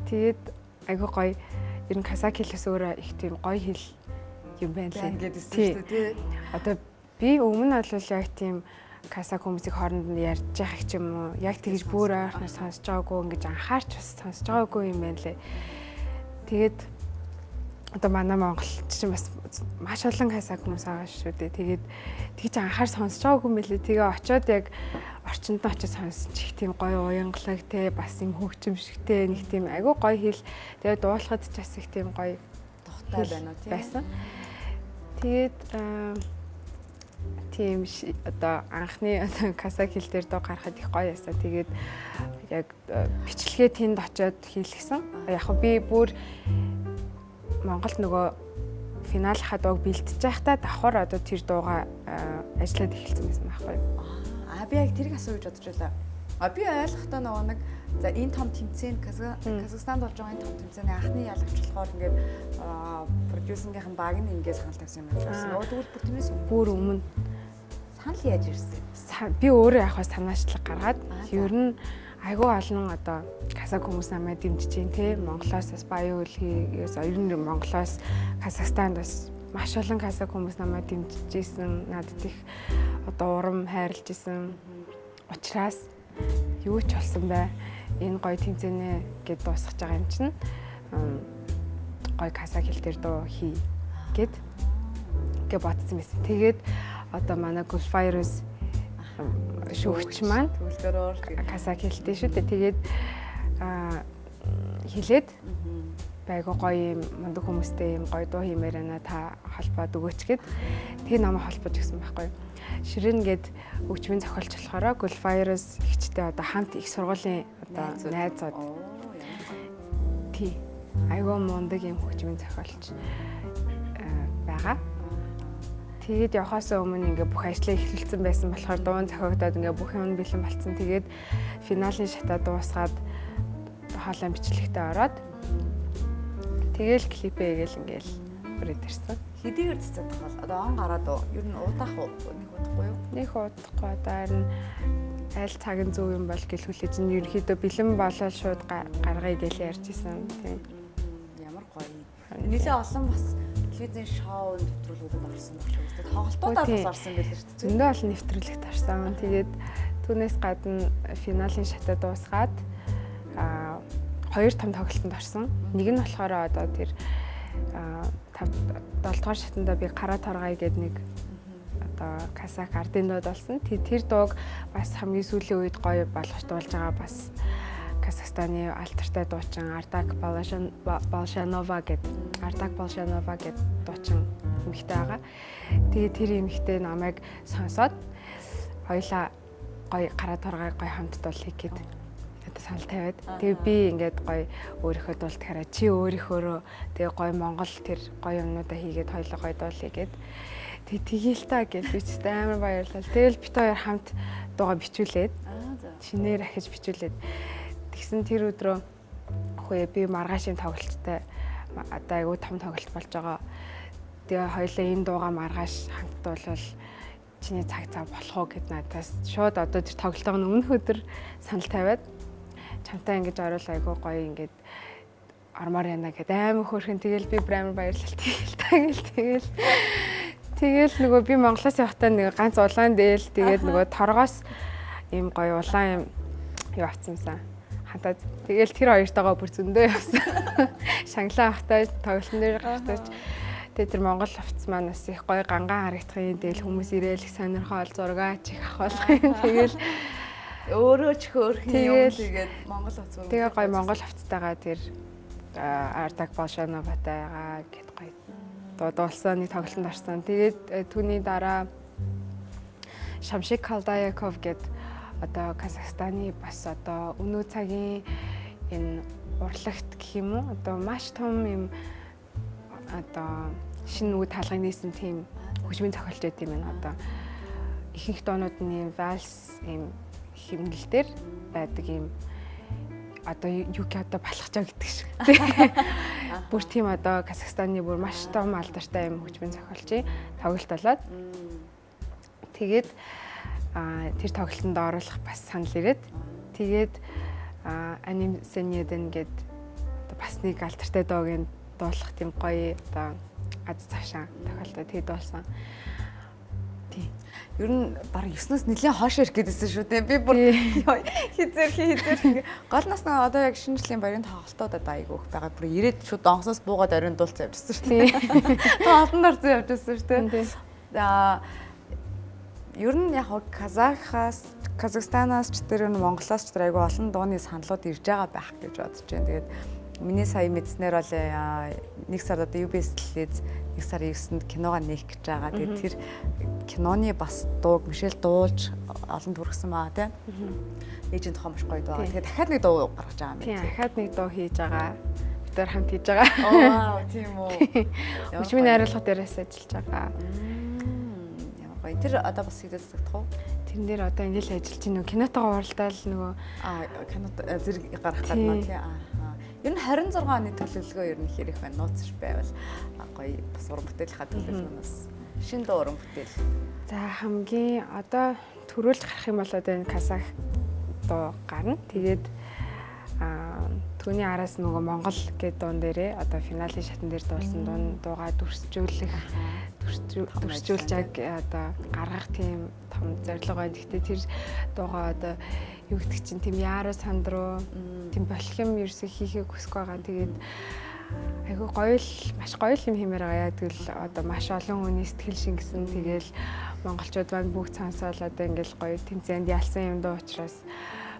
Тэгээд айгүй гоё ер нь казак хэлээс өөрөө их тийм гоё хэл юм байна лээ. Тийм. Одоо би өмнө бол яг тийм казак хүмүүсийн хооронд нь ярьж байгаа ч юм уу яг тэгж бүр ойрхон сонсож байгаагүй ингэж анхаарч бас сонсож байгаагүй юм байна лээ. Тэгээд одоо манай Монголч чинь бас маш олон хасаг хүмүүс байгаа шүү дээ. Тэгээд тэгж анхаар сонсож байгаагүй юм билээ. Тэгээ очиод яг орчинд нь очиж сонссон ч их тийм гоё уянгалаг те бас юм хөгжимшигтэй нэг тийм айгүй гоё хэл. Тэгээд дуулахад ч бас их тийм гоё тухтай байна уу тийм байсан. Тэгээд тийм одоо анхны касак хэл дээр дуу гарахад их гоё ясаа. Тэгээд яг бичлэгээ тэнд очиод хийлгсэн. Яг би бүр Монголд нөгөө финалынхаа дууг бэлтэж байхдаа давхар одоо тэр дууга ажиллаад эхэлсэн байсан байхгүй юу? Би яг тэрийг асуу гэж бодож байлаа. Би ойлгохдоо нөгөө нэг за энэ том тэмцээн Казахстанд болж байгаа энэ том тэмцээний анхны ялагч болохоор ингээд продюсингийнхэн баг нь ингээд санал тавьсан юм байна. Нөгөө тэгвэл бүр тиймээс бүр өмнө санал яаж ирсэн? Би өөрөө яг санаачлаг гаргаад ер нь айгүй олон одоо Казак хүмүүс намайг дэмжиж байна те. Монголоос бас баян үлхий ер нь Монголоос Казахстанд бас маш олон Казак хүмүүс намайг дэмжиж ийсэн. Надад их одоо урам хайрлаж ийсэн. Учираас юу ч болсон бай. Энэ гоё тэмцээнэ гэд дуусгаж байгаа юм чинь гоё Казак хэл дээр дуу хий гэд бодсон байсан. Тэгээд одоо манай Gulfire-с шүүгч маань төвлөрөөр Казак хэлтэй шүү дээ. Тэгээд хэлээд байгуу гоё юм мундаг хүмүүстэй юм гоё дуу хиймээр байна та холбоод өгөөч гэд тэгээ намайг холбож өгсөн байхгүй юу. Ширэн гээд хөгжмийн зохиолч болохоор Gulfire-с ихчтэй одоо хамт их сургуулийн одоо найзууд. Тий. Айгүй мундаг юм хөгжмийн зохиолч байгаа. Тэгээд явахаас өмнө ингээ бүх ажлаа эхлүүлсэн байсан болохоор дуун зохиогдоод ингээ бүх юм бэлэн болцсон. Тэгээд финалийн шатаа дуусгаад хоолой бичлэгтээ ороод тэгээл клипээ гээл ингээл бүрээд ирсэн. Хэдийгээр цэцэдэх бол одоо он гараад ер нь удаах уу нэг удахгүй юу? Нэг удахгүй одоо харин аль цагийн зөв юм бол гэлхүүлж нь ерөнхийдөө бэлэн болоод шууд гаргая гэж ярьж исэн. Тийм. Ямар гоё. Нилээ олон бас телевизийн шоу нэвтрүүлгүүдэд орсон байх шүү дээ. Тоглолтуудад бас орсон байлээ шүү дээ. Зөндөө олон нэвтрүүлэгт орсон. Тэгээд түүнээс гадна финалийн шатаа дуусгаад хоёр том тоглолтод орсон. Нэг нь болохоор одоо тэр 7 дугаар шатанда би Кара торгай гэдэг нэг одоо Казак ардынууд болсон. Тэр дууг бас хамгийн сүүлийн үед гоё болгож дуулж байгаа бас Казахстаны альтертай дуучин Ардак Болшанова гэдэг дуучин эмэгтэй байгаа. Тэгээд тэр эмэгтэй намайг сонсоод хоёлаа гоё Кара торгай гоё хамт дуулахыг гээд санал тавиад тэгээ би ингээд гоё өөрийнхөө дуулдахаараа чи өөрийнхөөрөө тэгээ гоё Монгол тэр гоё юмнуудаа хийгээд хоёлоо гоё дуулъя гэд тэгээл та гэж би ч амар баярлал. Тэгэл бит хоёр хамт дуугаа бичүүлээд шинээр ахиж бичүүлээд тэгсэн тэр өдрөө хөөе би маргаашийн тоглолттой одоо айгүй том тоглолт болж байгаа. Тэгээ хоёлаа энэ дуугаа маргааш хамт дуулвал чиний цаг болох уу гэд надаас шууд одоо тэр тоглолтоо өмнөх өдөр санал тавиад чамтай ингэж оруулаа айгүй гоё ингээд ормоор яана гэд амар хөөрхөн тэгэл би амар баярлалт тэгэл нөгөө би Монголоос явахдаа нэг ганц улаан дээл тэгээд нөгөө торгоос ийм гоё улаан юм юу авцсансан хатаад тэгэл тэр хоёртойгоо бүр зөндөө явсан шанглаа авахтай тоглолтын дээр гартаач тэгээд тэр Монгол авц маань бас их гоё ганган харагдахын тэгэл хүмүүс ирээл их сонирхол зураг чих авах юм тэгэл өөрөө ч хөөрхөн юм тэгээд Монгол авц. Тэгээ гоё Монгол авцтайгаа тэр Ардак Болшановатайгаа гэд гоё дуудуулсан нэг тоглолтод орсон. Тэгээд түүний дараа Шамшик Калдаяков гэд одоо Казахстаны бас одоо өнөө цагийн энэ урлагт гэх юм уу одоо маш том юм одоо шинэ үг таалгыг нээсэн тийм хөгжмийн зохиолч байт юм байна. Одоо ихэнх доонууд нь вальс юм химнэл дээр байдаг юм одоо юу гэх одоо балхачаа гэдэг шиг. Бүр тийм одоо Казахстаны бүр маш том алдартай юм хөгжмийн зохиолчийн тоглолт болоод тэгээд тэр тоглолтод оруулах бас санал ирээд тэгээд аним сэньедэн гэд одоо бас нэг алдартай дуугийн дуулах тийм гоё одоо аз завшаа тохиолдол тэгэд болсон. ер нь баг 9-оос нэлээд хойш ирэх гэдээсэн шүү дээ. Би бүр хизээр гол нас нэг одоо яг шинэ жилийн баярын тоглолтуудад айгүйх байгаа. Бүр ирээд шууд онгосоос буугаад оройн дуулцсан явжсэн шүү дээ. Олон дурцсан явжсэн шүү дээ. За ер нь яг Казахстанаас ч тэр Монголоос ч тэр айгүй олон дууны саналууд ирж байгаа байх гэж бодож байна. Тэгээд миний сая мэдснээр бол нэг сард одоо UBS телевиз нэг сарын 9-нд киногоо нээх гэж байгаа. Тэгээд тэр киноны бас дууг Мишель дуулж олон төрсөн баа тий. Ээжийн тухай маш гоё дуу. Тэгээд дахиад нэг дуу гаргаж байгаа юм. Тийм дахиад нэг дуу хийж байгаа. Бид нар хамт хийж байгаа. Оо тийм үү. Өчмийн найруулга дээрээс ажиллаж байгаа. Ямар гоё. Тэр одоо бас хийдэж сагдах уу? Тэрэн дээр одоо ингээл ажиллаж байна. Кинотойгоо уралдаал нөгөө кинот зэрэг гаргах гэдэг тий. Ер нь 26 оны төлөвлөгөө ер нь хэрэг байна. Нууцш байвал гоё бас уран бүтээлийнхаа төлөвлөгөөнөөс шинэ дуу уран бүтээл. За хамгийн одоо төрүүлж гарах юм бол одоо энэ Казах дуу гарна. Тэгээд түүний араас нөгөө Монгол гэдэг дуун дээрээ одоо финалийн шатн дээр дуулсан дуугаа дүрсжүүлж одоо гаргах тийм том зорилго байна. Гэхдээ тэр дуугаа одоо юу гэдэг чинь тийм яаруу санд руу тийм болох юм ерөөсөө хийхийг хүсэх байгаа. Тэгээд айгүй гоё л маш гоё юм хэмээр байгаа. Яг тэгэл одоо маш олон хүний сэтгэл шингэсэн. Тэгээл монголчууд маань бүгд сонсоол одоо ингээл гоё тэмцээнд ялсан юм дуу учраас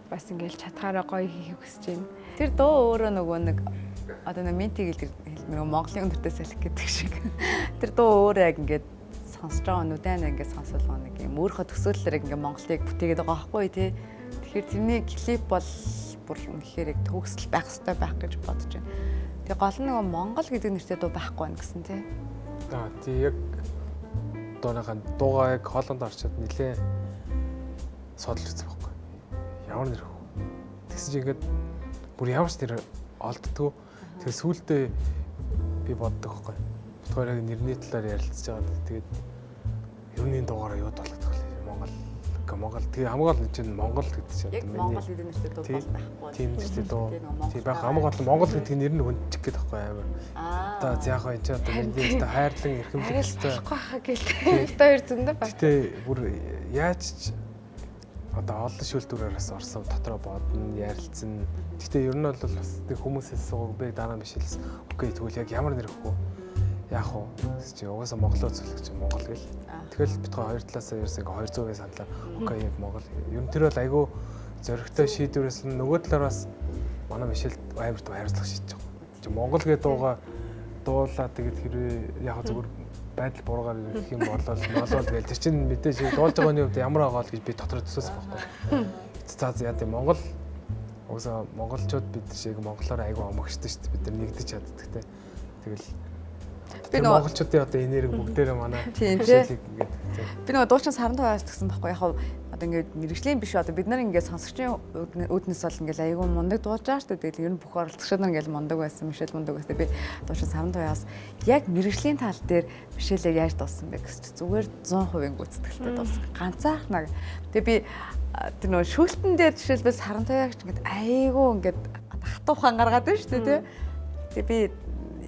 бас ингээл чадхаараа гоё хийхийг хүсэж байна. Тэр дуу өөрөө нөгөө нэг одоо нэг ментиг хэлмээр Монголын өндөртөө салхи гэдэг шиг. Тэр дуу өөрөө яг ингээд сонсож байгаа нүдэн ингээд сонсвол нэг юм өөрийнхөө төсөөллөөр ингээд Монголыг бүтээгээд байгаа байхгүй тий. Тэгэхээр тэрний клип бол бүр үнэхээр яг төгсөл байх хэрэгтэй байх гэж бодож байна. Тэгээ гол нь нөгөө Монгол гэдэг нэртэй дуу байхгүй байна гэсэн тий. Тий яг дуугаа яг хоолонд орчод нилээ судалж үзэх байхгүй. Ямар нэр хөө. Тэгсэн чинь ингээд бүр ямар ч нэр олддгоо. Тэр сүүлдээ би боддог байхгүй. Бодгоор яг нэрний талаар ярилцж байгаа. Тэгээд юуны дугаараа юу болгох вэ? Монгол тэгээ хамгаалал чинь Монгол гэдэг чинь яг Монгол гэдэг нэртэй дуу бол байхгүй. Тийм нэртэй дуу. Тийм байх хамгаалал Монгол гэдэг нэр нь хүндчих гээд байхгүй амар. Одоо яг энэ ч одоо мэдээж та хайрлан эрхэмлэх хэрэгтэй. Гэлтэй хоёр зөндөө баг. Гэтэ бүр яаж ч одоо олон шүүлтүүрээс орсон дотроо бодно, ярилцсан. Гэтэ ер нь бол бас нэг хүмүүсээс сууг би дараа нь бишэлсэн. Окей тэгвэл яг ямар нэр өгөх вэ? Яах вэ? Чи угаасаа Монголоо зөвлөх чинь Монгол гэл. Тэгэл битгой хоёр талаасаа ерөөс ингээ 200-ыг саналаа. Окей яг Монгол. Ер нь тэр бол айгүй зөрөгтэй шийдвэрээс нь нөгөө талаараас манай Мишель амар төв хайрлах шийдэж байгаа. Чи Монгол гэдэг дууга дуулаад тэгээд хэрвээ яг зүгээр байдал буруугаар ирэх юм болол гээл тэр чинь мэдээж дуулж байгааний хувьд ямар байгаа л гэж би дотроо төсөөсөн байхгүй. За яа тийм Монгол угсаа монголчууд бид шиг монголоор айгүй омогчтой шүү дээ. Бид нар нэгдэж чаддаг те. Тэгэл би монголчуудын одоо энерги бүгдээрээ манай Мишелийг ингээд би нөгөө дуучин саран тугаас тгсэн байхгүй. Яг одоо ингээд мэрэгжлийн биш одоо бид нар ингээд сонсогчийн үүднээс бол ингээд айгүй мундаг дуулж байгаа шүү дээ. Тэгэл ер нь бүх оролцогчид нар ингээд мундаг байсан, Мишель мундаг байсан. Би дуучин саран тугаас яг мэрэгжлийн тал дээр Мишелийг яаж дуулсан бэ гэж зүгээр 100% гүйцэтгэлтэй дуулсан. Ганцаархнаа. Тэгээ би тэр нөгөө шүүлтэн дээр жишээлбэл саран туяагч ингээд айгүй ингээд хатуу ухаан гаргаад байна шүү дээ. Тэгээ би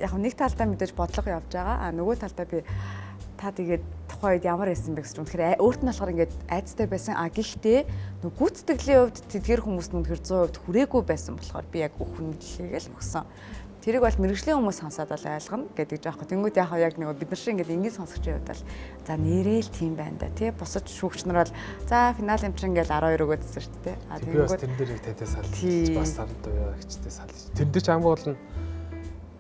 яг нэг талдаа мэдээж бодлого явж байгаа. Нөгөө талдаа би та тэгээд тухайд ямар байсан бэ гэж үнэхээр өөрт нь болохоор ингээд айцтай байсан. Гэхдээ нөгөө гүйцэтгэлийн хувьд тэдгэр хүмүүс нь үнэхээр 100% хүрээгүй байсан болохоор би яг хүндлэгээл өгсөн. Тэрийг бол мэрэгжлийн хүмүүс сонсоод бол ойлгоно гэдэг жаахгүй. Тэнгүүд яг нөгөө бид нар шиг ингээд ингээд сонсогчийн хувьд бол за нэрэл тийм байна да тий. Бусад шүүгч нар бол за финал эмчин ингээд 12 өгөөдсөн шүү дээ. Тэнгүүд тэрэн дээр их тантай салж бас сард туяагчтай салж. Тэрэн дээр ч хамгийн гол нь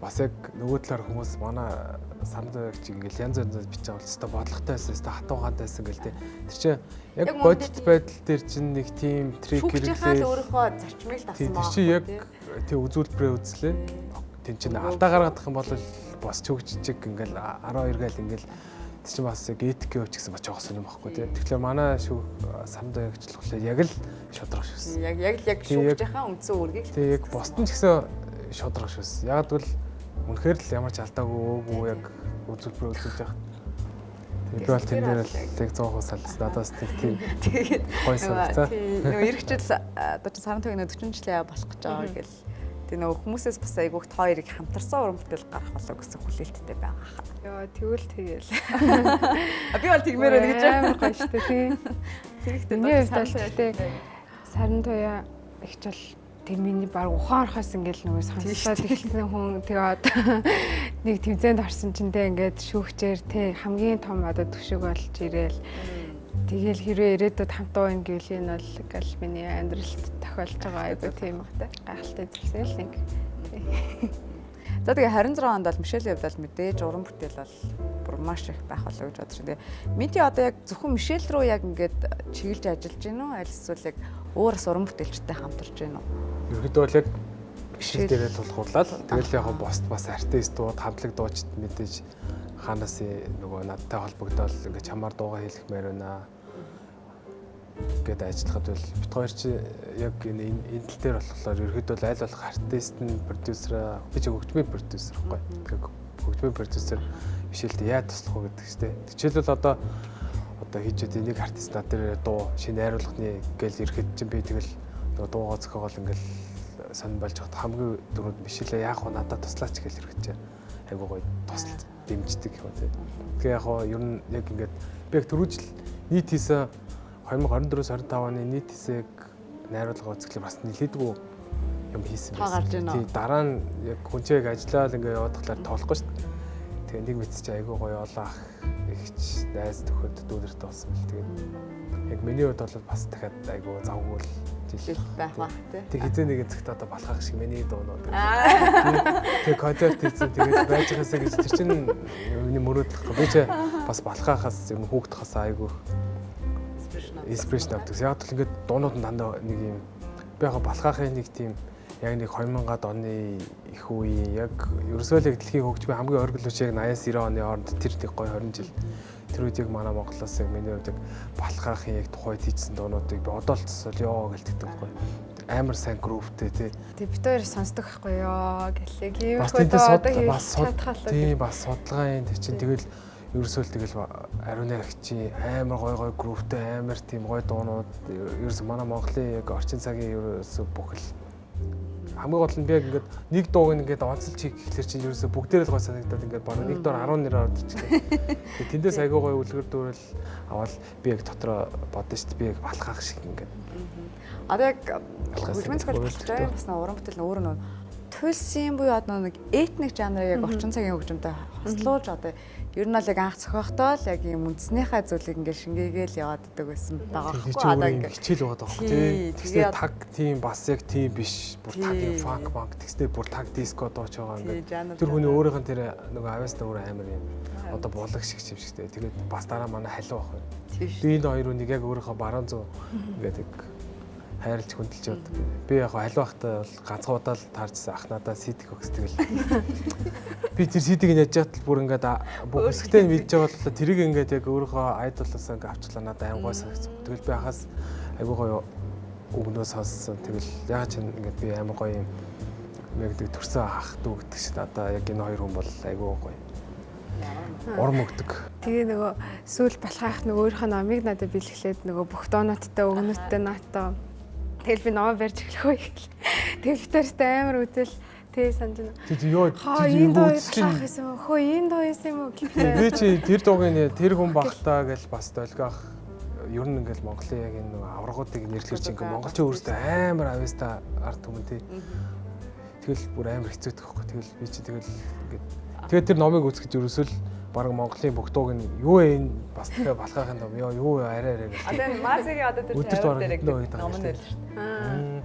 бас яг нөгөө талаар хүмүүс манай сард туяагч ингээд янз янз бичиж байгаа бол өстой бодлоготой байсан, өстой хатуугаад байсан гэл тий. Тэр чинь яг бодит байдал дээр чинь нэг тийм трик хэрэглээ өөрийнхөө зарчмыг татсан байна. Тэр чинь яг тий үзүүлбэрээ үзлээ. Тэн чинь алдаа гаргадах юм бол бас чөгжиж ингээл 12 гайл ингээл тэр чинь бас яг этикийн хувьд гэсэн бас жоох сонирм байхгүй тий. Тэгэхээр манай санд ягчлуулаа яг л шодрох шүүс. Яг шүүгчийнхаа үндсэн үүргийг тий яг босдон ч гэсэн шодрох шүүс. Яг л үнэхээр л ямар ч алдаагүй өөгүй яг үзүүлбэр үзүүлж байгаа. Би бол тэн дээр л яг 100% салсан. Надаас тийм гоё санагцаа. Нөгөө эргэжил одоо сарын төгнө 40 жилийн болох гэж байгаа гэл. Тэгээ нөгөө хүмүүсээс бас айгүйх хоёрыг хамтарсан уран бүтээл гарах болоо гэсэн хүлээлттэй байгаа хаа. Яа тэгвэл тэгэл. Би бол тэгмээр байна гэж амар гоё шүү дээ тий. Тэрэгтэй Миний хувьд бол тэгтээ саран туяа ихч бол тэр миний баг ухаан орхоос ингээл нөгөө сонслоод ихсэн хүн тэгээ одоо нэг тэмцээнд орсон чинь тэ ингээд шүүгчээр тэ хамгийн том одоо төвшөг болж ирээл тэгэл хэрвээ ирээдүйд хамтаа байна гэвэл энэ бол ингээл миний амьдралд тохиолж байгаа айгу тийм гайхалтай зүйлсээ л нэг. За тэгээ 26 онд бол Мишелийн хувьд бол мэдээж уран бүтээл бол бүр маш их байх болоо гэж бодож байна. Тэгээ Мити одоо яг зөвхөн Мишель рүү яг ингээд чиглэж ажиллаж гин үү? Аль эсвэл яг өөрөөс уран бүтээлчтэй хамтарч гин үү? Ерөнхийдөө бол яг Мишель дээрээ тулгуурлаад тэгэл яг бас артистууд, хамтлаг дуучид мэдээж ханаас нөгөө надтай холбогдоод ингээд чамаар дуугаа хэлэхмээр байна гэдэг ажиллахад бол бит хоёр чи яг энэ тал дээр болохоор ерөөдөө аль болох артист нь продюсер би ч хөгжмийн продюсер байхгүй. Тэгэхээр хөгжмийн продюсер Мишельд яа туслах вэ гэдэг чтэй. Жишээлбэл одоо хийж байгаа нэг артист над дээр дуу шинэ найруулганы гээл ирэхэд чинь би тэгэл нөгөө дуугаа зохиогоол ингээл сонир болж хад хамгийн дөрөнд Мишелээ яах вэ надад туслаач гэж ирэхэд айгуу гоё туслалт дэмждэг юм тий. Тэгээ яг ер нь яг ингээд би яг түрүү жил нийт хийсэн 2024-25 оны нийт хэсэг найруулга үзэхлээр бас нэлээдгүй юм хийсэн байсан. Тий дараа нь яг хүнчээг ажиллаад ингээ яваадахлаар тоолохгүй шүү дээ. Тэгээ нэг мэт чи айгүй гоё олоох ихч найз төхөд дүүнэртэй болсон бэл тэгээ яг миний хувьд бол бас дахиад айгүй завгүй л жил байх бах тий. Тэг хизээ нэг эцэгт одоо балхаах шиг миний дуунууд. Тэг концерт хийсэн тэгээд байж байгаасаа гэж тэр чинь миний мөрөөдлөхгүй. Би ч бас балхаахаас юм хүүхдхээс айгүй инспирэшн авдаг. Яг л ингээд дуунууд нь дандаа нэг юм би яг балхаахын нэг тийм яг нэг 2000-ад оны их үеийн яг ерөөсөө л дэлхийн хөгжмийн хамгийн оргилууч яг 80-90 оны хооронд тэр нэг гоё 20 жил тэр үед яг манай Монголоос яг миний хувьд яг балхаахын яг тухайд хийсэн дуунуудыг би одоо л цосол гэлдэгдэг байхгүй. Амар сайн групптэй тий. Тэг бид хоёр сонсдог байхгүй ёо гэлээ. Иймэрхүү бас тий бас судалгаа юм чинь тэгэл ерөөсөө л тэгэл ариун агчийн амар гой групптэй амар тийм гой дуунууд ерөөсөө манай Монголын яг орчин цагийн ерөөсөө бүх л хамгийн гол нь би яг ингээд нэг дууг ингээд онцолж хийх гэхэлэр чинь ерөөсөө бүгдээр л гой санагдаад ингээд бараг нэг доор 10 нэр ордчихлээ. Тэгээ тэндээс айгүй гой үлгэр дүүрэл аваад би яг дотроо бодсон шүү дээ. Би яг балхаах шиг ингээд. Одоо яг хөгжмийн зохиолч бас уран бүтээл өөр нь туйлсын буюу одоо нэг этник жанрыг яг орчин цагийн хөгжмөнтэй хослуулж одоо ер нь л яг анх зохиохдоо л яг юм үндснийхээ зүйлийг ингээд шингээгээл яваад идэг байсан байгаа байхгүй одоо ингээд хичээл байгаа байхгүй тий. Тэгээд таг тийм бас яг тийм биш бүр таг фанк банк тэгснээр бүр таг диско дооч байгаа ингээд тэр хүний өөрийнх нь тэр нөгөө авьяастай өөр амар юм одоо булаг шиг чимшигтэй. Тэгээд бас дараа манай халуу байхгүй. Би энэ хоёр үнийг яг өөрийнхөө баруун зүү ингээд хайрлж хүндэлж явдаг. Би яг халуухтай бол ганцхан удаа л таарчсан ах надаа сидик өгс тэгэл. Би тэр сидиг нь яж хатал бүр ингээд бүх хэсэгтэй мэдж байгаа бол тэрийг ингээд яг өөрийнхөө айдолоос ингээд авчлаа надад аим гой санагдсан. Тэгэл би ахаас айгуу гоё өгнөө сонссон. Тэгэл яагаад ч ингээд би амар гоё юм мэгдэг төрсөн ах дүү гэдэг чинь одоо яг энэ хоёр хүн бол айгуу гоё. Урам өгдөг. Тэгээ нөгөө сүүл балхаах нөгөө өөрийнхөө номыг надад бэлгэлээд нөгөө бүх дооноттой өгнөттэй наатаа тэгэл би ном барьж эхлэх үе гэл. Тэгэл битэртэй амар үзэл тэгээ санаж байна. Тэг ёо энэ дуу хэлсэн хөө энэ дуу хэлсэн юм уу гэхээ. Би чи тэр дуугийн тэр хүн багтаа гэж бас долгиох ер нь ингээл Монголын яг энэ аврагуудыг нэрлэхэр чи ингээл монголчин өөрөөсөө амар авьяастай ард түмэн тий. Тэгэл бүр амар хэцүүдэг байхгүй. Тэгэл би чи тэгэл ингээд тэгээд тэр номыг үзэхэд ерөөсөө л бараг Монголын бүх дууг нь юу вэ энэ бас тэгээ балхаахын ном юу арай гэх. Одоо Мазигийн одоо тэр тавиад дээр ном нь л шүү дээ.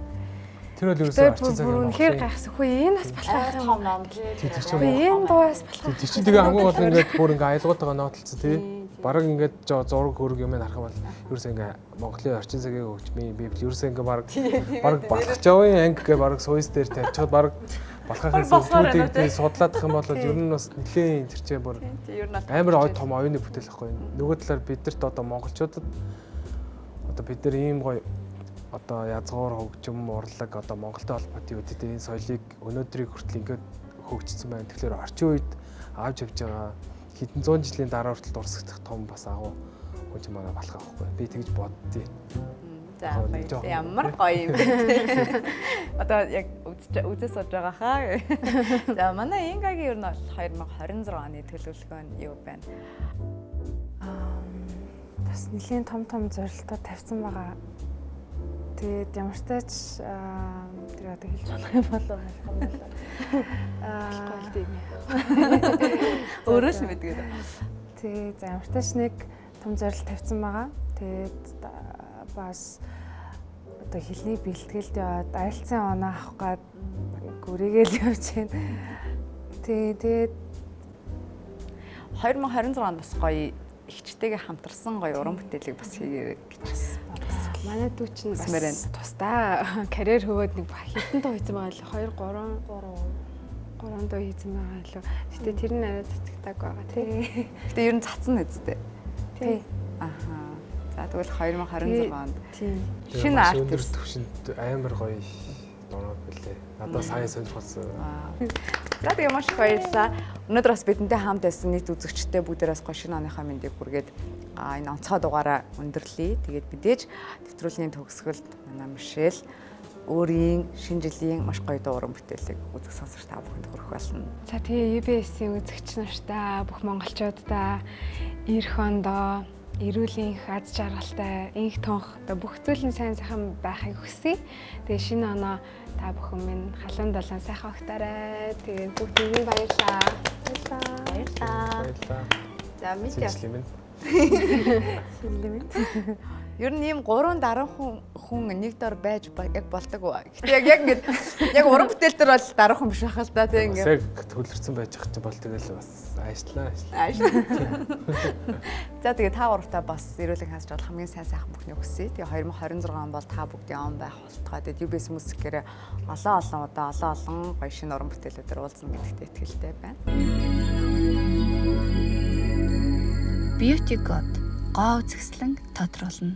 Тэр бол ерөөсөө орчин цагийн үнэхээр гайхсан. Хөө энэ бас балхаах том ном тий. Энэ дуус балхаах. Тэр чинь тэгээ хамгийн гол ингээд бүр ингээ аялгуудаа нотолцсон тий. Бараг ингээд зураг хөрөг юм харах юм бол ерөөсөө ингээ Монголын орчин цагийн хөгжмийн библ ерөөсөө ингээ бараг балхаж явын анги гэ бараг суйс дээр тавьчихад бараг балхаахын зүйлүүдийг судлаадах юм бол ер нь бас нэлээд интерчээ бүр амар том оюуны бүтээл ахгүй. Нөгөө талаар бидэрт одоо монголчуудад одоо бид нар ийм гоё одоо язгуур хөгжим урлаг одоо Монголтой холбоотой үдэд энэ соёлыг өнөөдрийг хүртэл ингээд хөгжсөн байна. Тэгэхээр орчин үед авч явж байгаа хэдэн зуун жилийн дараа хүртэл дурсагдах том бас агуу хөгжим манай балхаах хгүй. Би тэгж боддیں۔ За ямар гоё юм бэ. Одоо яг үзэж сууж байгаа хаа. За манай Ингагийн ер нь бол 2026 оны төлөвлөгөө нь юу байна? Бас нэлийн том зорилтууд тавьсан байгаа. Тэгээд ямар ч тач тэр одоо хэлж болох юм болов юм байна. Өөрөө л мэдгээд. Тэгээд ямар ч тач нэг том зорилт тавьсан байгаа. Тэгээд бас одоо хэлний бэлтгэлд яваад айлцсан оноо авах гээд гүрийгээл явж байна. Тэгээд 2026 онд бас гоё ихчтэйгээ хамтарсан гоё уран бүтээлийг бас хийгээ гэж бас. Манай дүү чинь бас тусдаа карьер хөвөөд нэг хитэн дуу хийсэн байгаа л 3 дуу хийсэн байгаа л. Гэтэ тэр нь арай цэцэгдэг байгаа тий. Гэтэ ер нь цацсан үсттэй. Тий. Аха. За тэгвэл 2026 онд тийм шинэ артист төвшөнд амар гоё доноод билээ. Надад сайн сонирхолсон. За тэгээ маш их баярлалаа. Өнөөдөр бас бидэнтэй хамт байсан нийт үзэгчтэй бүгдээрээс гоё шинэ оныхаа мэндийг хүргээд энэ онцгой дугаараа өндөрлөе. Тэгээд мэдээж нэвтрүүлгийн төгсгөлд манай Мишель өөрийн шинэ жилийн маш гоё дууран бүтээлийг үзэх сонсогч та бүхэнд хүргэх болно. За тэгээ UBS-ийн үзэгч нартай бүх монголчуудаа эх ондоо эрүүлийн аз жаргалтай инх тонх одоо бүх зүйлийн сайн сайхан байхыг хүсье. Тэгээ шинэ оноо та бүхэн минь халуун долоон сайхан огтаарай. Тэгээ бүгдийг баярлалаа. Баярлалаа. За мэдээ. Шилэмэт. Ер нь ийм 3 даруй хүн нэг дор байж яг болдог уу? Гэтэ яг ингэж яг уран бүтээл дээр бол даруй хүн биш байхал та тийм ингэ. Яг төлөрсөн байж ах чинь болдог л бас ажлаа. За тэгээ та гуравтаа бас эрүүлэн хааж бол хамгийн сайн сайхан бүхний хүсье. Тэгээ 2026 он бол та бүгдийн он байх болтугай. Тэгээ UBS музикээр олон удаа олон гоё шинэ уран бүтээлүүдээр уулзна гэдэгт итгэлтэй байна. Beauty God гоо үзэсгэлэн тодруулна.